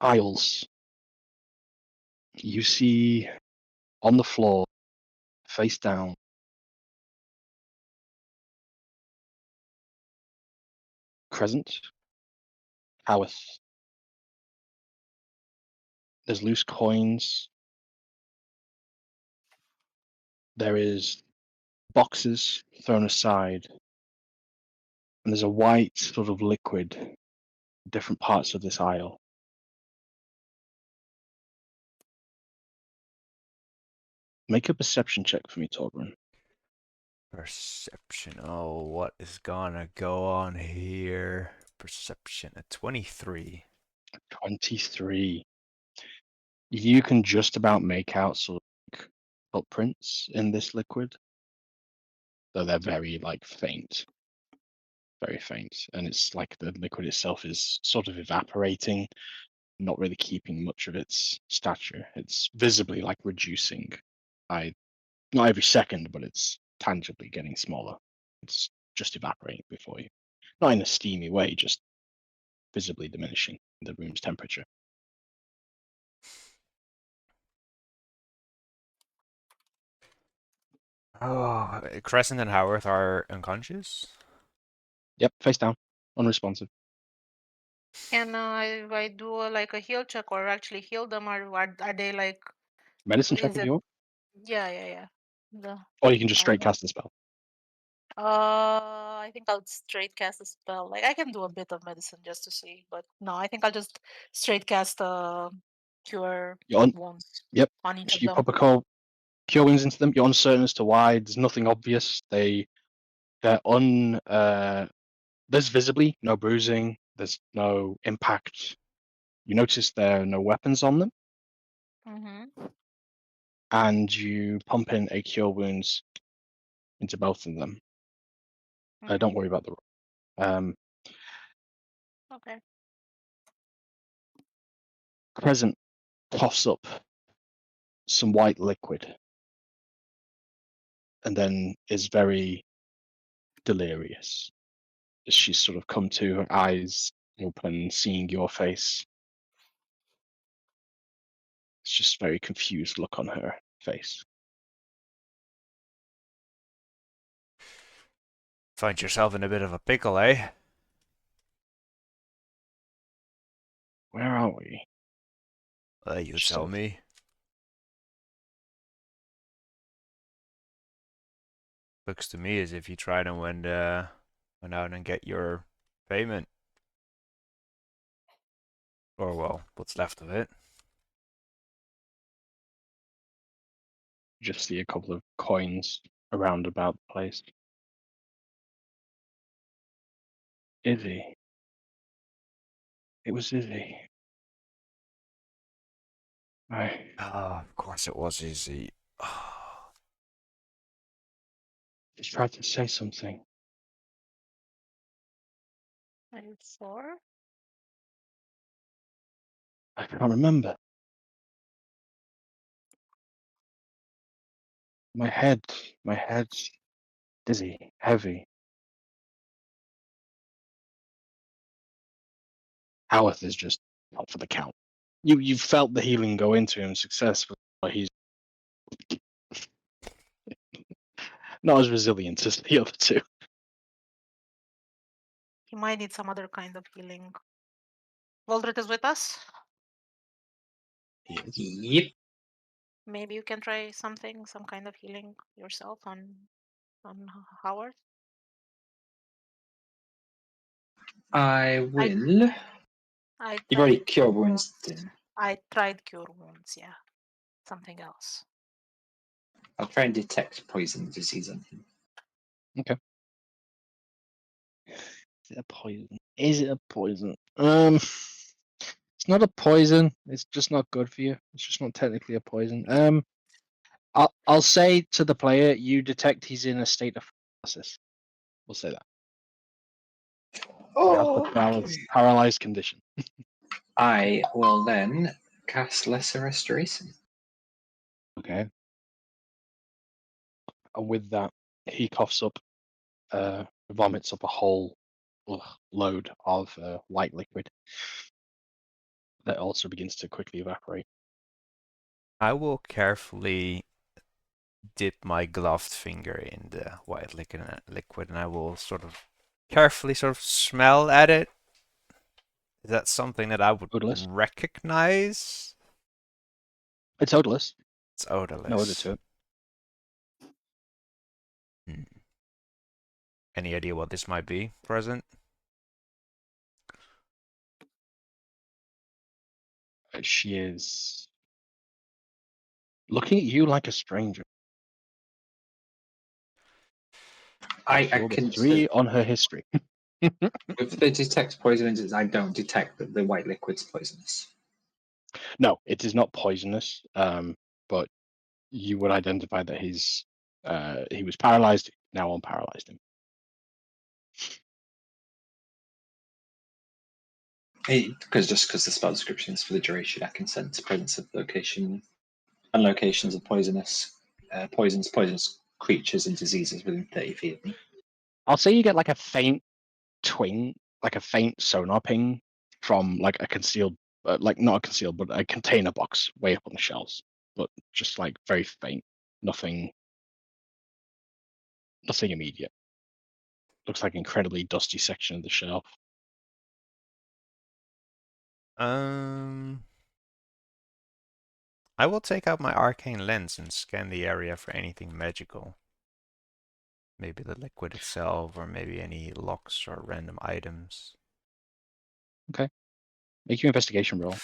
aisles, you see on the floor, face down, Crescent, Howith. There's loose coins. There is boxes thrown aside, and there's a white sort of liquid in different parts of this aisle. Make a perception check for me, Torgrim. Perception. Oh, what is gonna go on here? Perception at 23. 23. You can just about make out sort of like footprints in this liquid, though they're very like faint, very faint. And it's like the liquid itself is sort of evaporating, not really keeping much of its stature. It's visibly like reducing by not every second, but it's tangibly getting smaller. It's just evaporating before you. Not in a steamy way, just visibly diminishing the room's temperature. Oh, Crescent and Howarth are unconscious? Yep, face down, unresponsive. Can I do like a heal check or actually heal them, or are they like? Medicine check Is if it? you want, Yeah, yeah, yeah. The or you can just I don't straight know. cast the spell. I think I'll straight cast a spell. Like I can do a bit of medicine just to see, but no, I think I'll just straight cast cure You're on, wounds yep, on each of you them. pop a cure wounds into them. You're uncertain as to why. There's nothing obvious. They're there's visibly no bruising. There's no impact. You notice there are no weapons on them, Mm-hmm. and you pump in a cure wounds into both of them. Don't Mm-hmm. worry about the Okay. Crescent coughs up some white liquid and then is very delirious. She's sort of come to, her eyes open, seeing your face. It's just very confused look on her face. Find yourself in a bit of a pickle, eh? Where are we? You She tell says, me. Looks to me as if you tried and went out and get your payment. Or well, what's left of it. Just see a couple of coins around about the place. Izzy. It was Izzy. I Of course it was easy. Oh, just tried to say something. Are you sure? I can't remember. My head's dizzy, heavy. Howarth is just not for the count. You felt the healing go into him successfully, but he's not as resilient as the other two. He might need some other kind of healing. Voldred is with us. He is. Yep. Maybe you can try something, some kind of healing yourself on Howard. I I will. I You've tried. already cured wounds, didn't you? I tried cure wounds. Yeah, something else. I'll try and detect poison disease on him. Okay. Is it a poison? Is it a poison? It's not a poison. It's just not good for you. It's just not technically a poison. I'll say to the player, you detect he's in a state of paralysis. We'll say that. Oh, Paralyzed condition. I will then cast Lesser Restoration. Okay. And with that, he coughs up, vomits up a whole load of white liquid that also begins to quickly evaporate. I will carefully dip my gloved finger in the white liquid and I will sort of carefully sort of smell at it. Is that something that I would Odorless. recognize? It's odorless. It's No odor odorless. to it. Any idea what this might be, present? She is looking at you like a stranger. I Rolled a can 3 on her history. with the detect poison. I don't detect that the white liquid's poisonous. No, it is not poisonous. But you would identify that he was paralyzed. Now unparalyzed him. Because the spell description is for the duration, I can sense presence of location and locations of poisonous poisonous creatures and diseases within 30 feet of me. I'll say you get like a faint twing, like a faint sonar ping from like a concealed, like not a concealed, but a container box way up on the shelves, but just like very faint. Nothing immediate. Looks like an incredibly dusty section of the shelf. I will take out my arcane lens and scan the area for anything magical. Maybe the liquid itself, or maybe any locks or random items. Okay. Make your investigation roll.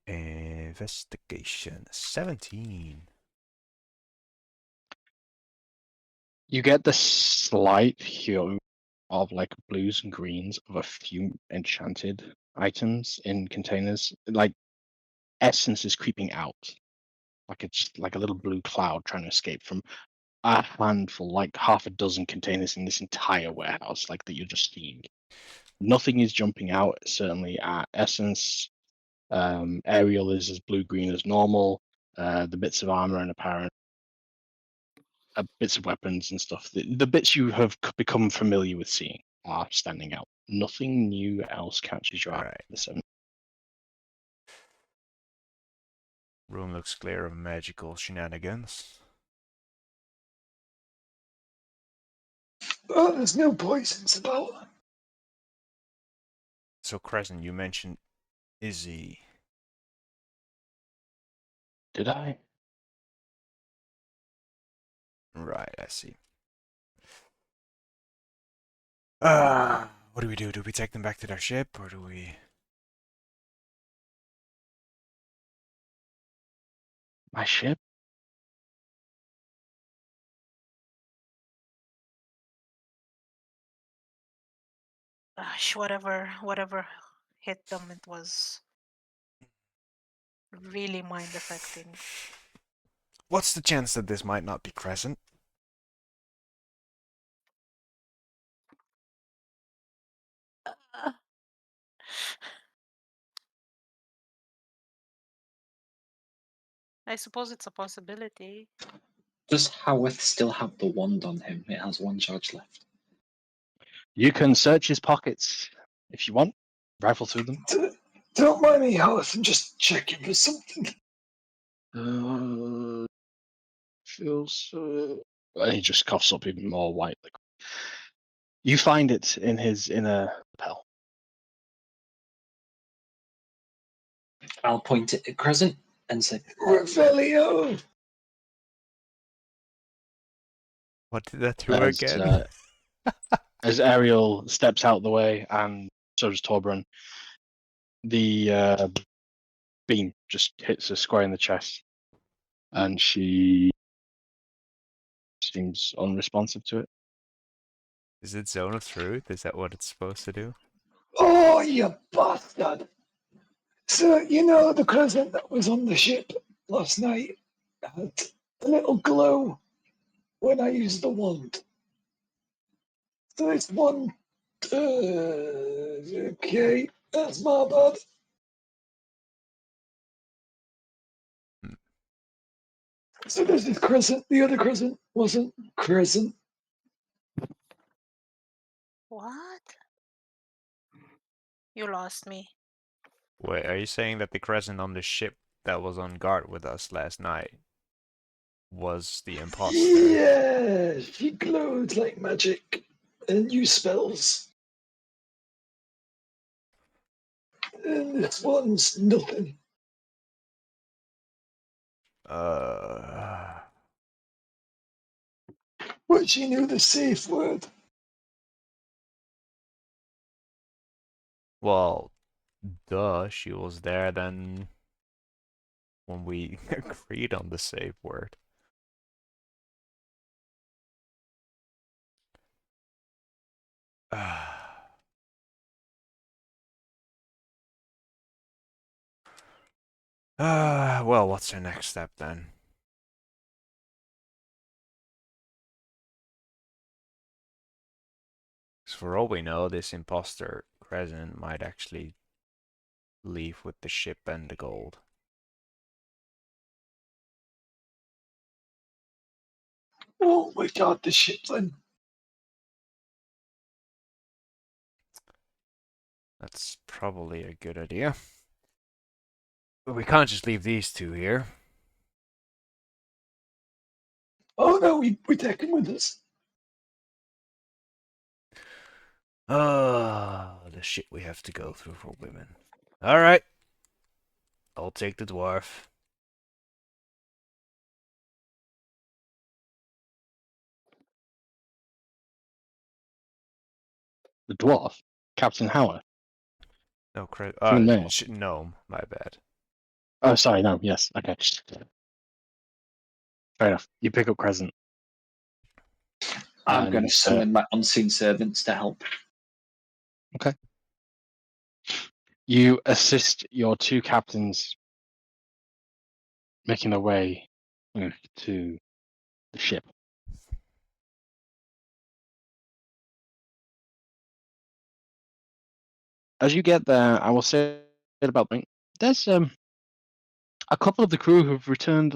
Investigation 17. You get the slight hue of like blues and greens of a few enchanted items in containers. Like essence is creeping out. Like it's just like a little blue cloud trying to escape from a handful, like half a dozen containers in this entire warehouse, like that you're just seeing. Nothing is jumping out, certainly at essence. Aerial is as blue green as normal. The bits of armor and apparent bits of weapons and stuff. The bits you have become familiar with seeing are standing out. Nothing new else catches your eye. Alright. Room looks clear of magical shenanigans. oh, there's no poisons about. So, Crescent, you mentioned Izzy. Did I? Right, I see. What do we do? Do we take them back to their ship, or do we? My ship? Whatever hit them, it was really mind affecting. What's the chance that this might not be Crescent? Uh, I suppose it's a possibility. Does Howarth still have the wand on him? It has one charge left. You can search his pockets if you want. Rifle through them. Don't mind me, Horace. I'm just checking for something. Feels. And he just coughs up even more white liquid. You find it in his inner lapel. I'll point it at Crescent and say, Revelio. What did that do again? As Ariel steps out the way, and so does Torbrun, the beam just hits her square in the chest, and she seems unresponsive to it. Is it Zone of Truth? Is that what it's supposed to do? Oh, you bastard! So, you know the crescent that was on the ship last night had a little glow when I used the wand. So it's one. Okay, that's my bad. Hmm. So this is crescent. The other crescent wasn't crescent. What? You lost me. Wait, are you saying that the Crescent on the ship that was on guard with us last night was the imposter? Yeah, she glowed like magic and used spells. And this one's nothing. Uh, But she knew the safe word. well, duh, she was there then when we agreed on the safe word. Well, what's our next step then? Because for all we know, this imposter Crescent might actually leave with the ship and the gold. Oh, we got the ship then. That's probably a good idea. But we can't just leave these two here. Oh no, we take him with us. The shit we have to go through for women. Alright. I'll take the dwarf. The dwarf, Captain Howard. No, Human male. gnome, my bad. Oh, sorry, no, yes, okay. Fair enough. You pick up Crescent. I'm going to And, summon my unseen servants to help. Okay. You assist your two captains making their way to the ship. As you get there, I will say about there's a couple of the crew who've returned,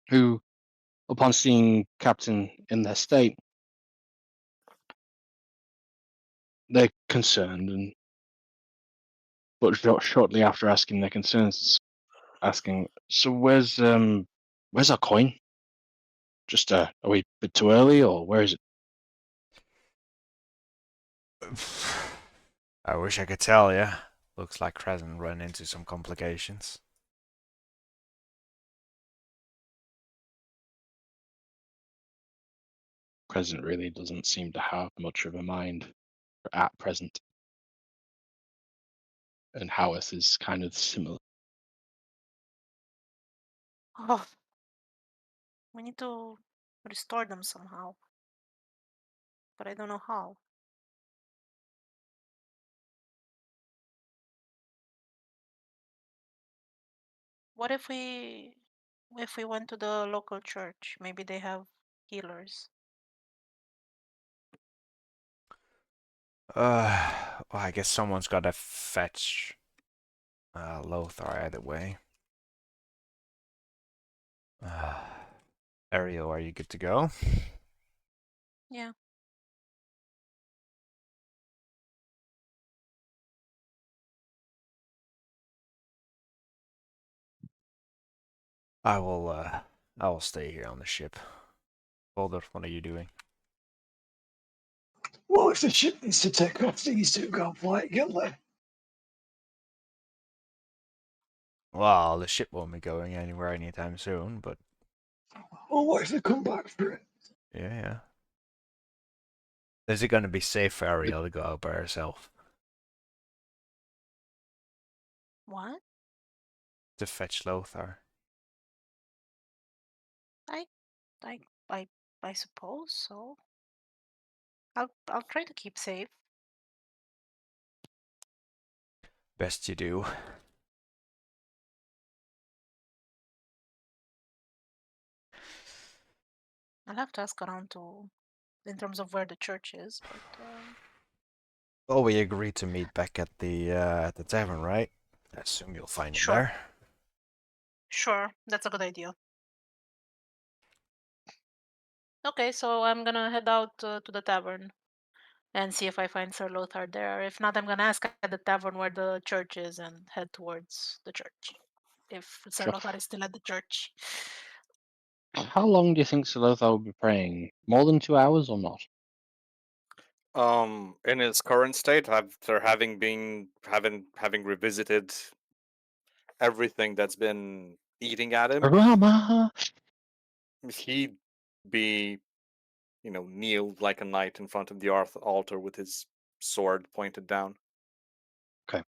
who, upon seeing Captain in their state, they're concerned, and but shortly after asking their concerns, asking, "So where's our coin? Just are we a bit too early, or where is it?" I wish I could tell you. Looks like Crescent ran into some complications. president really doesn't seem to have much of a mind at present. And Howarth is kind of similar. Oh, we need to restore them somehow, but I don't know how. What if we went to the local church? Maybe they have healers. Well, I guess someone's got to fetch Lothar either way. Ariel, are you good to go? Yeah. I will stay here on the ship. Boulder, what are you doing? Well, if the ship needs to take off, these two can't fly, can they? Well, the ship won't be going anywhere anytime soon, but Or what if they come back for it? yeah. Is it going to be safe for Ariel to go out by herself What? to fetch Lothar? I I I I suppose so. I'll try to keep safe. Best you do. I'll have to ask around in terms of where the church is, but Well, we agreed to meet back at the tavern, right? I assume you'll find him sure, there. sure, that's a good idea. Okay, so I'm gonna head out to the tavern and see if I find Sir Lothar there. If not, I'm gonna ask at the tavern where the church is and head towards the church. If Sir Sure. Lothar is still at the church. How long do you think Sir Lothar will be praying? More than 2 hours or not? In its current state, after having revisited everything that's been eating at him, Rama! he'd be, kneeled like a knight in front of the altar with his sword pointed down. Okay.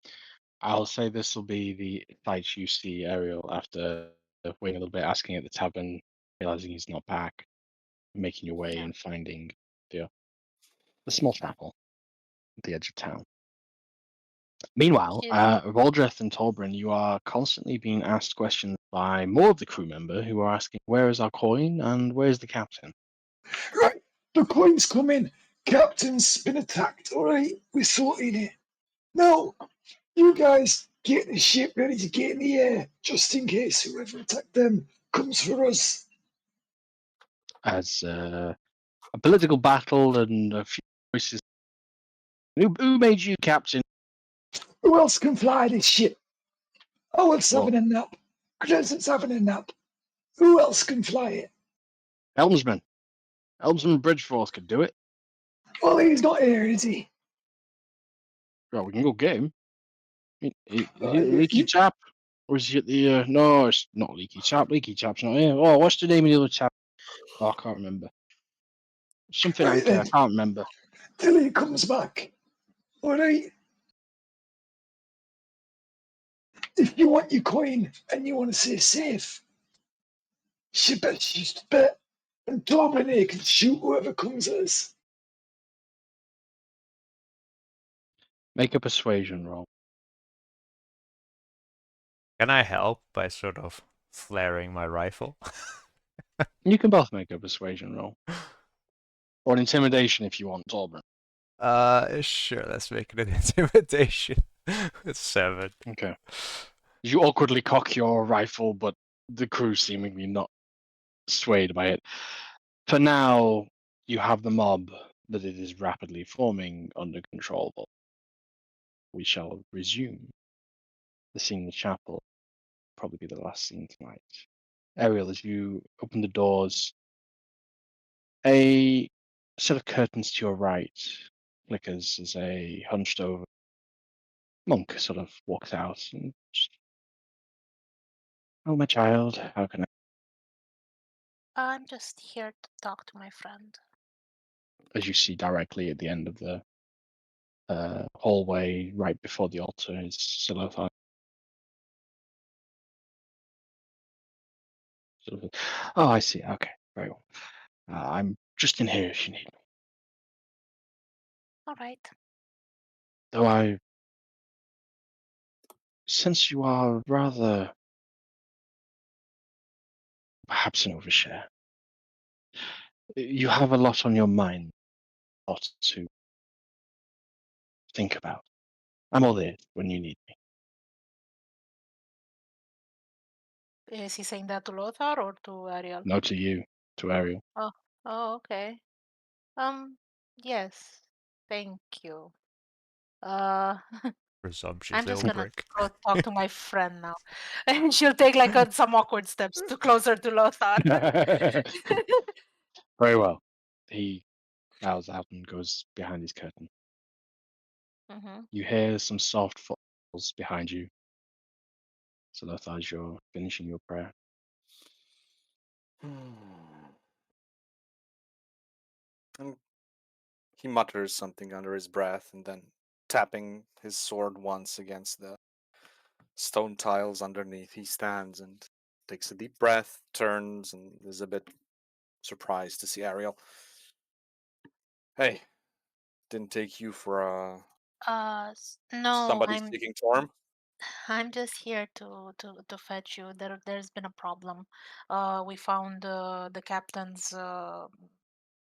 I'll say this will be the fight you see Ariel after waiting a little bit, asking at the tavern, realizing he's not back, making your way Yeah. and finding the small chapel at the edge of town. Meanwhile, He's Valdreth and Torbrin, you are constantly being asked questions by more of the crew member who are asking, where is our coin and where's the captain? Right, the coin's coming. Captain's been attacked, alright? We're sorting it. Now, you guys get the ship ready to get in the air, just in case whoever attacked them comes for us. As a political battle and a few voices. Who made you captain? Who else can fly this ship? Howard's Well, having a nap. Crescent's having a nap. Who else can fly it? Helmsman. Helmsman Bridgeforth could do it. Well, he's not here, is he? Well, we can go get him. Is Uh, he a leaky you, chap? Or is he at the. No, it's not leaky chap. Leaky chap's not here. Oh, what's the name of the other chap? Oh, I can't remember. Something right Anchor. I then, can't remember. till he comes back. Alright? If you want your coin and you want to stay safe, she's bet. And Dominic can shoot whoever comes at us. Make a persuasion roll. Can I help by sort of flaring my rifle? You can both make a persuasion roll. Or an intimidation if you want, Torbrin. Sure, let's make it an intimidation. It's 7. Okay. You awkwardly cock your rifle, but the crew seemingly not swayed by it. For now, you have the mob that it is rapidly forming under control. We shall resume. The scene in the chapel will probably be the last scene tonight. Ariel, as you open the doors, a set of curtains to your right flickers as a hunched over monk sort of walks out and just, oh, my child, how can I? I'm just here to talk to my friend. as you see directly at the end of the hallway, right before the altar, is Silothar. Oh, I see. Okay, very well. I'm just in here if you need me. All right. Though I sense you are rather perhaps an overshare. You have a lot on your mind, a lot to think about. I'm all ears when you need me. Is he saying that to Lothar or to Ariel? No to you, to Ariel. Oh, okay. Yes. Thank you. Presumptuous I'm just little gonna prick. go talk to my friend now, and she'll take like some awkward steps to closer to Lothar. Very well. He bows out and goes behind his curtain. Mm-hmm. You hear some soft footfalls behind you. So that's as you're finishing your prayer. And he mutters something under his breath and then tapping his sword once against the stone tiles underneath, he stands and takes a deep breath, turns, and is a bit surprised to see Ariel. Hey, didn't take you for No, somebody seeking Torm? I'm just here to fetch you. There's been a problem. We found the captains.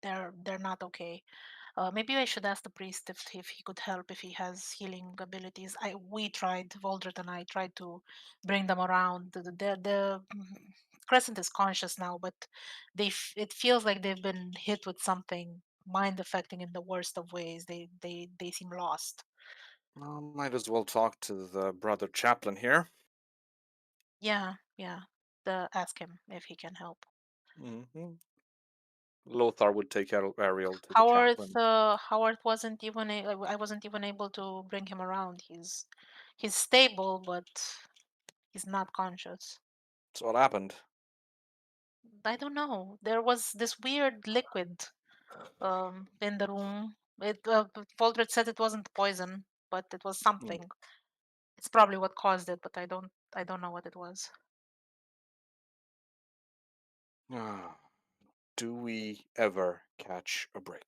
They're not okay. Maybe I should ask the priest if he could help, if he has healing abilities. We tried, Voldred and I tried to bring them around. The Crescent is conscious now, but it feels like they've been hit with something mind affecting in the worst of ways. They seem lost. Well, might as well talk to the brother chaplain here. Yeah, yeah. Ask him if he can help. Mm-hmm. Lothar would take Ariel to the Howarth, chaplain. Howarth wasn't even I wasn't even able to bring him around. He's stable, but he's not conscious. So what happened? I don't know. There was this weird liquid in the room. Voldred said it wasn't poison, but it was Hmm. something. It's probably what caused it, but I don't know what it was. Do we ever catch a break?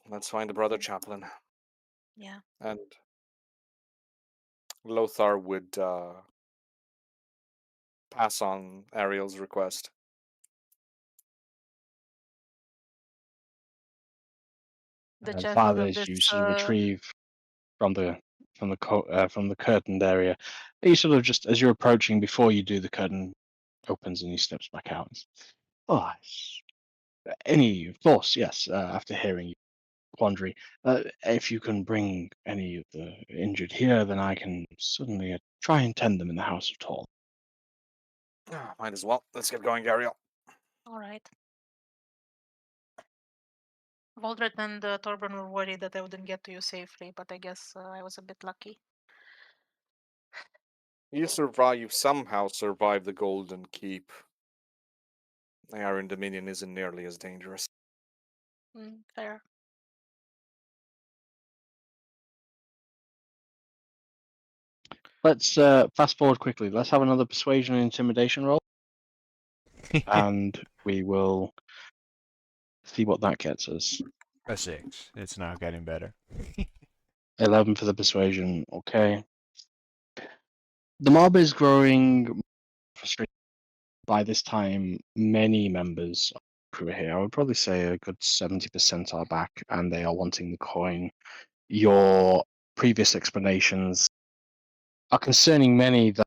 Let's find the brother chaplain. Yeah. And Lothar would pass on Ariel's request. The And chances of fathers, this you sort of retrieve from the curtained area. You sort of just as you're approaching, before you do, the curtain opens and he steps back out. Oh, of course, yes. After hearing your quandary, if you can bring any of the injured here, then I can certainly try and tend them in the House of Tall. Might as well. Let's get going, Ariel. All right. Voldred and Torben were worried that I wouldn't get to you safely, but I guess I was a bit lucky. You somehow survived the Golden Keep. The Iron Dominion isn't nearly as dangerous. Fair. Let's fast forward quickly. Let's have another persuasion and intimidation roll, and we will see what that gets us. A 6. It's now getting better. 11 for the persuasion. Okay. The mob is growing frustrated. By this time, many members of the crew are here. I would probably say a good 70% are back, and they are wanting the coin. Your previous explanations are concerning many. That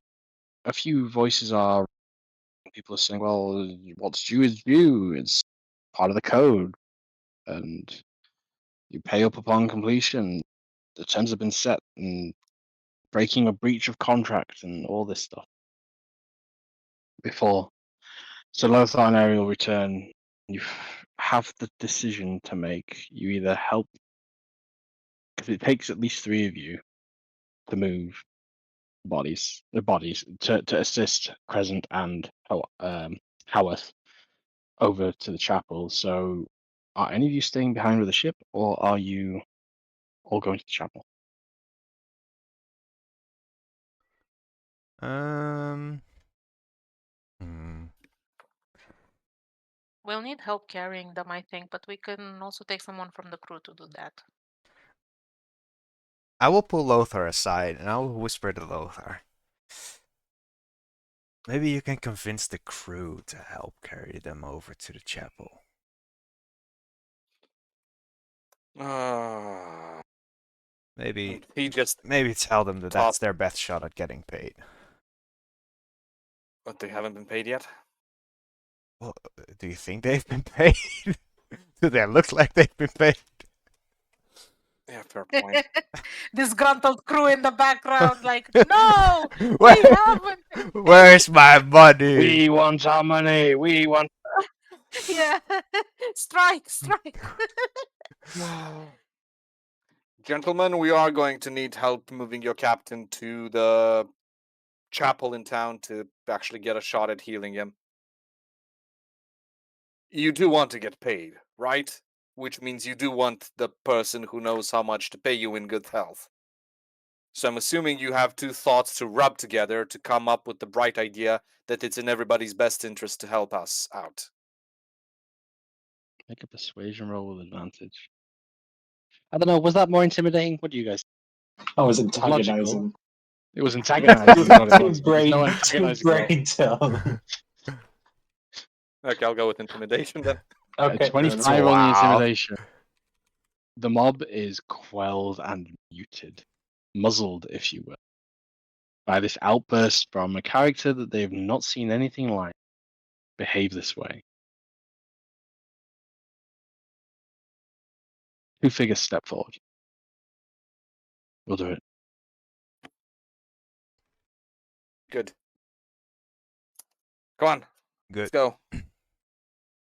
a few voices are people are saying, "Well, what's due is due. It's part of the code, and you pay up upon completion. The terms have been set, and breaking a breach of contract, and all this stuff." Before, so Lothar and Ariel return. You have the decision to make. You either help, because it takes at least 3 of you to move the bodies to assist Crescent and Howarth, over to the chapel. So, are any of you staying behind with the ship, or are you all going to the chapel? Hmm. We'll need help carrying them, I think, but we can also take someone from the crew to do that. I will pull Lothar aside and I will whisper to Lothar. Maybe you can convince the crew to help carry them over to the chapel. Maybe He just tell them that top. that's their best shot at getting paid. But they haven't been paid yet. Well, do you think they've been paid? Do they look like they've been paid? Yeah, fair point. Disgruntled crew in the background, like, no, Where, we haven't. where's my money? We want our money. We want. Yeah, strike. Gentlemen, we are going to need help moving your captain to the chapel in town to actually get a shot at healing him. You do want to get paid, right? Which means you do want the person who knows how much to pay you in good health. So I'm assuming you have two thoughts to rub together to come up with the bright idea that it's in everybody's best interest to help us out. Make a persuasion roll with advantage. I don't know. Was that more intimidating? What do you guys? I was It was logical. antagonizing. It was antagonizing, is what it was. There's no Two antagonizing roll. brain cells. Okay, I'll go with intimidation then. Okay, 25 on the Wow. intimidation. The mob is quelled and muted, muzzled, if you will, by this outburst from a character that they have not seen anything like behave this way. Two figures step forward. We'll do it. Good. Come on, let's Good. go.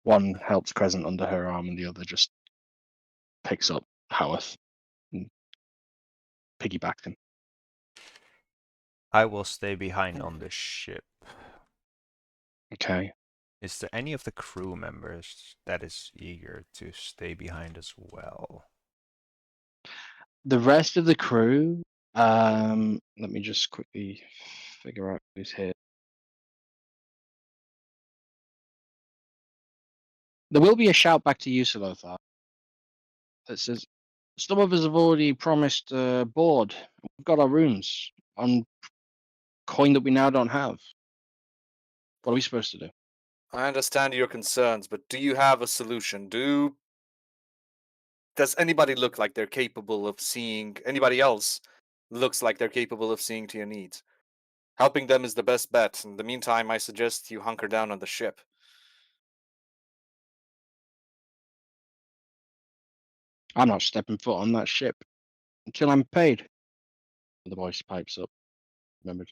One helps Crescent under her arm, and the other just picks up Howarth and piggybacks him. I will stay behind on the ship. Okay. Is there any of the crew members that is eager to stay behind as well? The rest of the crew, let me just quickly figure out who's here. There will be a shout back to you, Salothar, that says, some of us have already promised board. We've got our rooms on coin that we now don't have. What are we supposed to do? I understand your concerns, but do you have a solution? Does anybody look like they're capable of seeing? Anybody else looks like they're capable of seeing to your needs? Helping them is the best bet. In the meantime, I suggest you hunker down on the ship. I'm not stepping foot on that ship until I'm paid. The voice pipes up. Remembered.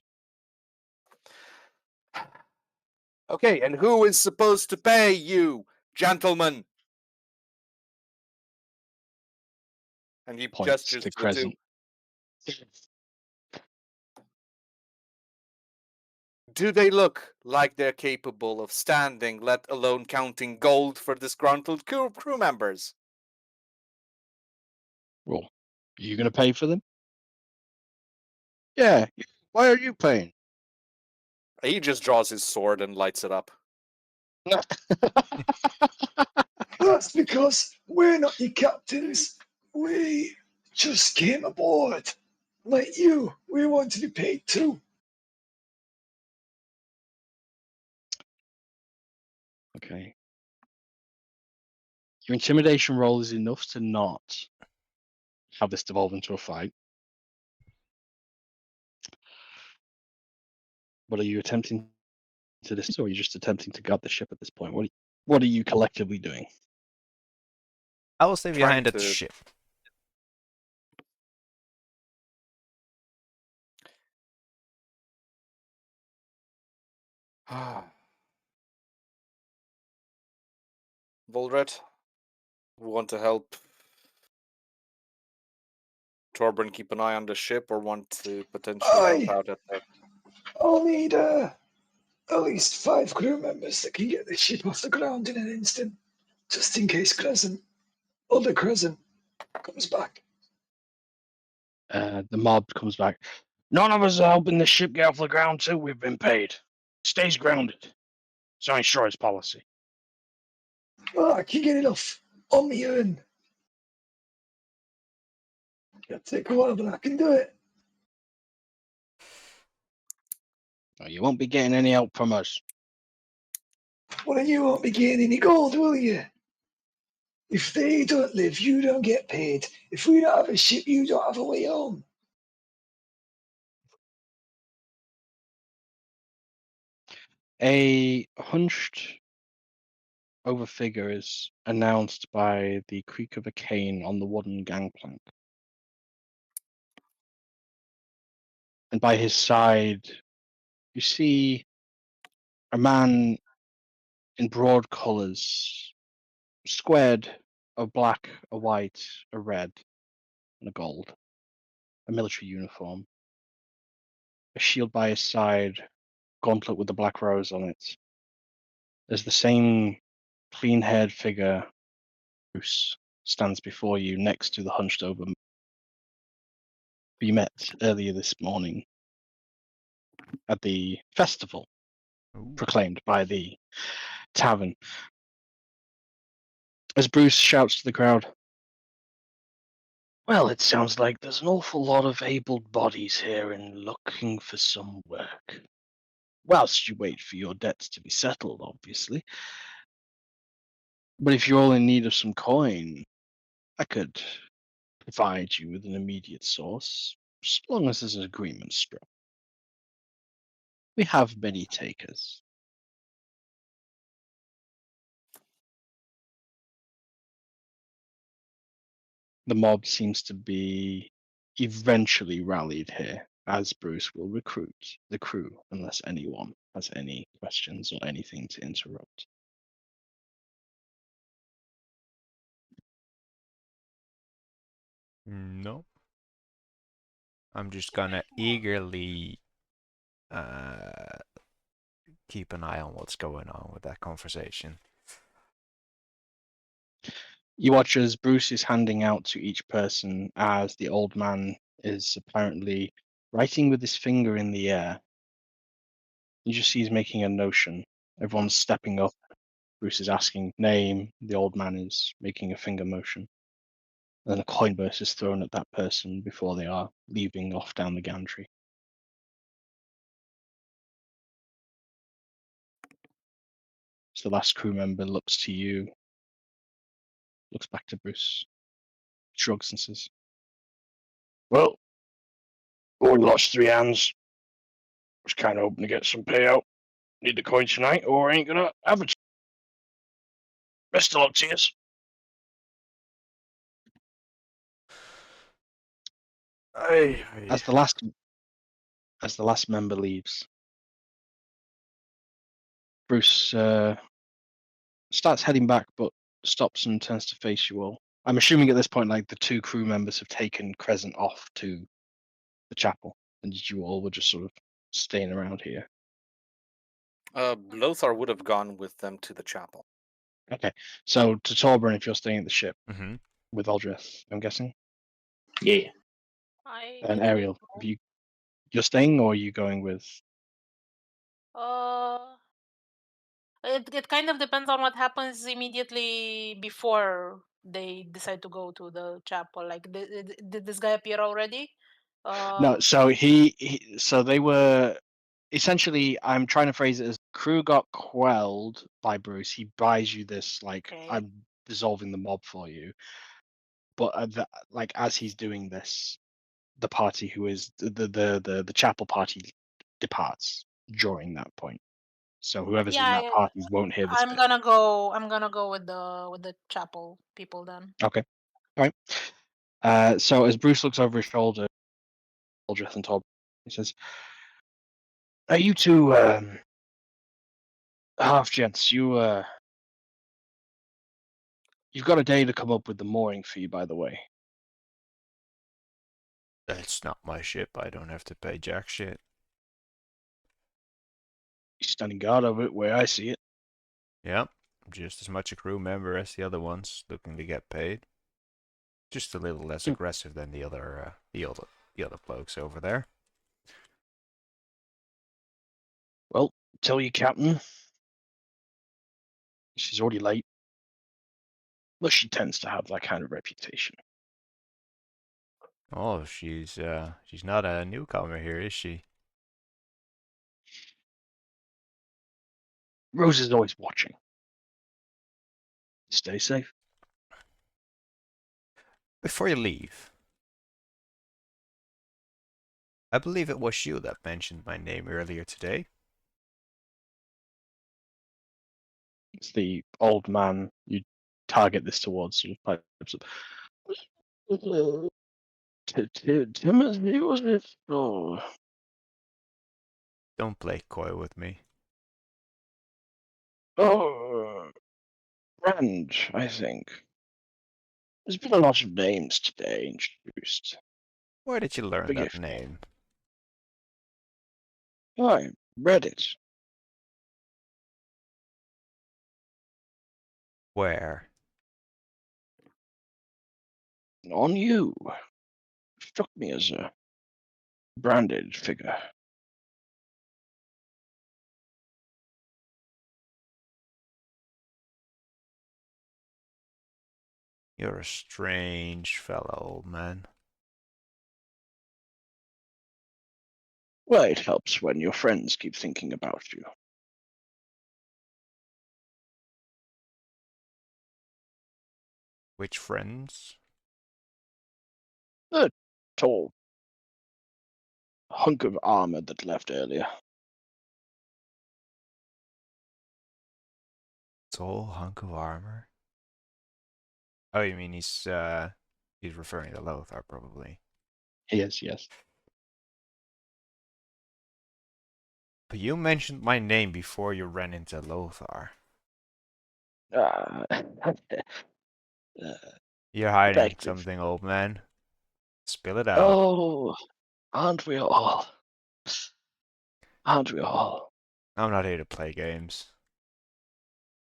Okay, and who is supposed to pay you, gentlemen? And he Points gestures to to the two. Crescent. Do they look like they're capable of standing, let alone counting gold for disgruntled crew members? Well, are you going to pay for them? Yeah. Why are you paying? He just draws his sword and lights it up. That's because we're not your captains. We just came aboard. Like you, we want to be paid too. Okay. Your intimidation roll is enough to not have this devolve into a fight. But are you attempting to this, or are you just attempting to gut the ship at this point? What are you collectively doing? I will stay Trying behind at the to- ship. Volret, we want to help Torben keep an eye on the ship, or want to potentially help Aye. out at the... I'll need at least 5 crew members that can get the ship off the ground in an instant, just in case other Crescent, comes back. The mob comes back. None of us are helping the ship get off the ground till we've been paid. Stays grounded. It's our insurance policy. Well, I can get it off on my own. It'll take a while, but I can do it. No, you won't be getting any help from us. Well, you won't be getting any gold, will you? If they don't live, you don't get paid. If we don't have a ship, you don't have a way home. A hunched over figure is announced by the creak of a cane on the wooden gangplank. And by his side, you see a man in broad colours, squared of black, a white, a red, and a gold. A military uniform. A shield by his side, gauntlet with the black rose on it. There's the same clean-haired figure, Bruce, stands before you next to the hunched over man you met earlier this morning at the festival Ooh. proclaimed by the tavern. As Bruce shouts to the crowd, well, it sounds like there's an awful lot of able bodies here and looking for some work. Whilst you wait for your debts to be settled, obviously. But if you're all in need of some coin, I could provide you with an immediate source, as long as there's an agreement struck. We have many takers. The mob seems to be eventually rallied here, as Bruce will recruit the crew unless anyone has any questions or anything to interrupt. No. I'm just gonna eagerly keep an eye on what's going on with that conversation. You watch as Bruce is handing out to each person as the old man is apparently writing with his finger in the air. You just see he's making a notion. Everyone's stepping up. Bruce is asking name. The old man is making a finger motion. And then a coin purse is thrown at that person before they are leaving off down the gantry. So the last crew member looks to you, looks back to Bruce, shrugs and says, well, only lost 3 hands. Was kind of hoping to get some payout. Need the coin tonight or ain't gonna have it. Best of luck to yous. As the last member leaves, Bruce starts heading back, but stops and turns to face you all. I'm assuming at this point, like the 2 crew members have taken Crescent off to the chapel, and you all were just sort of staying around here. Lothar would have gone with them to the chapel. Okay, so to Torburn, if you're staying at the ship Mm-hmm. with Aldrith, I'm guessing, Yeah. I and can stay Ariel, home. you're staying or are you going with? Uh, it kind of depends on what happens immediately before they decide to go to the chapel. Like, did this guy appear already? No, so so they were essentially. I'm trying to phrase it as crew got quelled by Bruce. He buys you this, like, Okay. I'm dissolving the mob for you, but like as he's doing this, the party who is the chapel party departs during that point. So whoever's in that Yeah, party won't hear this I'm bit. gonna go. I'm gonna go with the chapel people then. Okay, all right. So as Bruce looks over his shoulder, Aldrith and Tob, he says, "Are you two half gents? You've got a day to come up with the mooring fee, by the way." That's not my ship. I don't have to pay jack shit. He's standing guard over it, where I see it. Yep, just as much a crew member as the other ones, looking to get paid. Just a little less Hmm. aggressive than the other blokes over there. Well, tell your captain. She's already late. But she tends to have that kind of reputation. Oh, she's not a newcomer here, is she? Rose is always watching. Stay safe. Before you leave, I believe it was you that mentioned my name earlier today. It's the old man you target this towards. Sort of pipes up. Timothy, was it? Oh. Don't play coy with me. Oh, Brand, I think. There's been a lot of names today introduced. Where did you learn that Forgive me. name? I read it. Where? On you. Struck me as a branded figure. You're a strange fellow, old man. Well, it helps when your friends keep thinking about you. Which friends? A tall hunk of armor that left earlier. Tall hunk of armor? Oh, you mean he's referring to Lothar, probably. Yes, yes. But you mentioned my name before you ran into Lothar. Uh, You're hiding perspective. something, old man. Spill it out. Oh, aren't we all? Aren't we all? I'm not here to play games.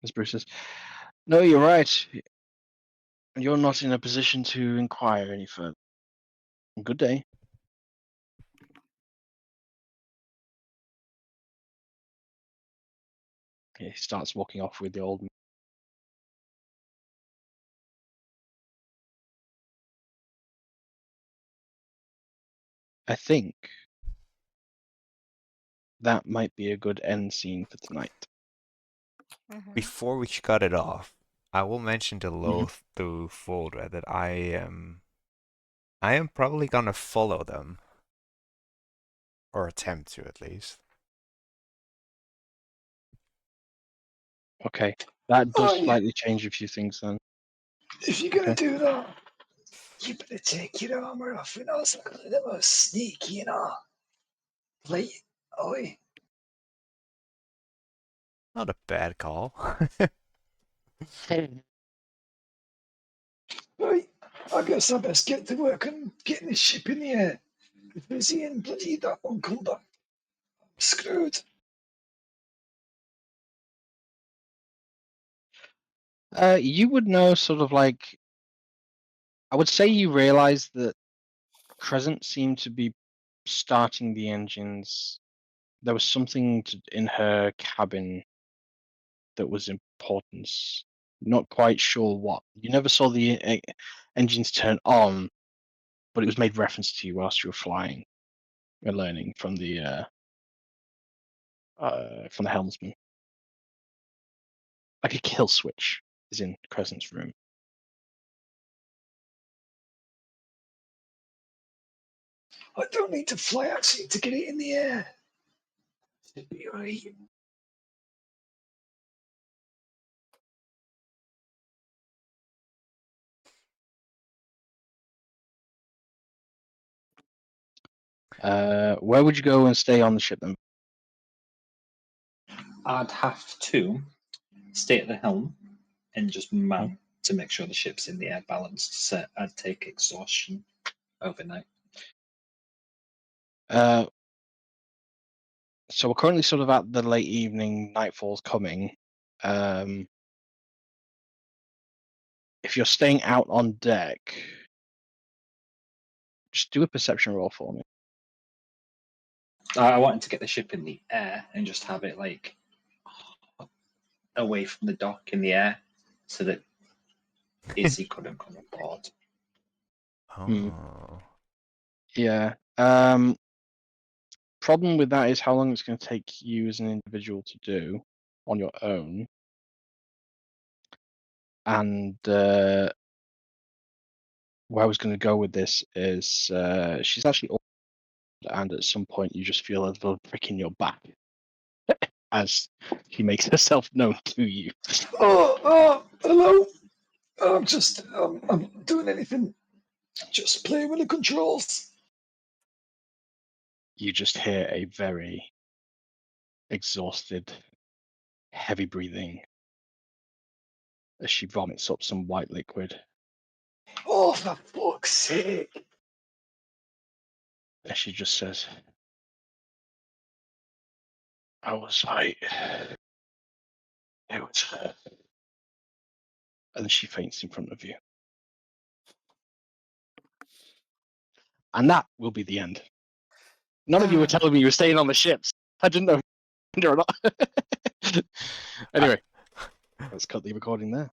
As Bruce says, no, you're right. You're not in a position to inquire any further. Good day. He starts walking off with the old man. I think that might be a good end scene for tonight. Mhm. Before we cut it off, I will mention to Mhm. Foldra that I am probably gonna follow them. Or attempt to, at least. Okay, that does Oh, yeah. slightly change a few things then. If you're gonna Okay. do that, you better take your armor off and also look a little more sneaky, you know. Like, oi. Not a bad call. Right, I guess I best get to work on getting this ship in the air. If Izzy and bloody that one come back, I'm screwed. You would know sort of like, I would say you realize that Crescent seemed to be starting the engines. There was something in her cabin that was important. Not quite sure what. You never saw the engines turn on, but it was made reference to you whilst you were flying and learning from the helmsman. Like a kill switch is in Crescent's room. I don't need to fly actually to get it in the air. It'd be right. Where would you go and stay on the ship then? I'd have to stay at the helm and just man to make sure the ship's in the air balanced. So I'd take exhaustion overnight. So we're currently sort of at the late evening, nightfall's coming. If you're staying out on deck, just do a perception roll for me. I wanted to get the ship in the air and just have it like away from the dock in the air, so that Izzy couldn't come aboard. Oh. Yeah. Problem with that is how long it's going to take you as an individual to do on your own. And where I was going to go with this is she's actually old, and at some point you just feel a little prick in your back as she makes herself known to you. Hello. I'm just, I'm doing anything. Just playing with the controls. You just hear a very exhausted, heavy breathing as she vomits up some white liquid. Oh, for fuck's sake. And she just says, I was right. It was her. And then she faints in front of you. And that will be the end. None of you were telling me you were staying on the ships. I didn't know or not. Anyway, let's cut the recording there.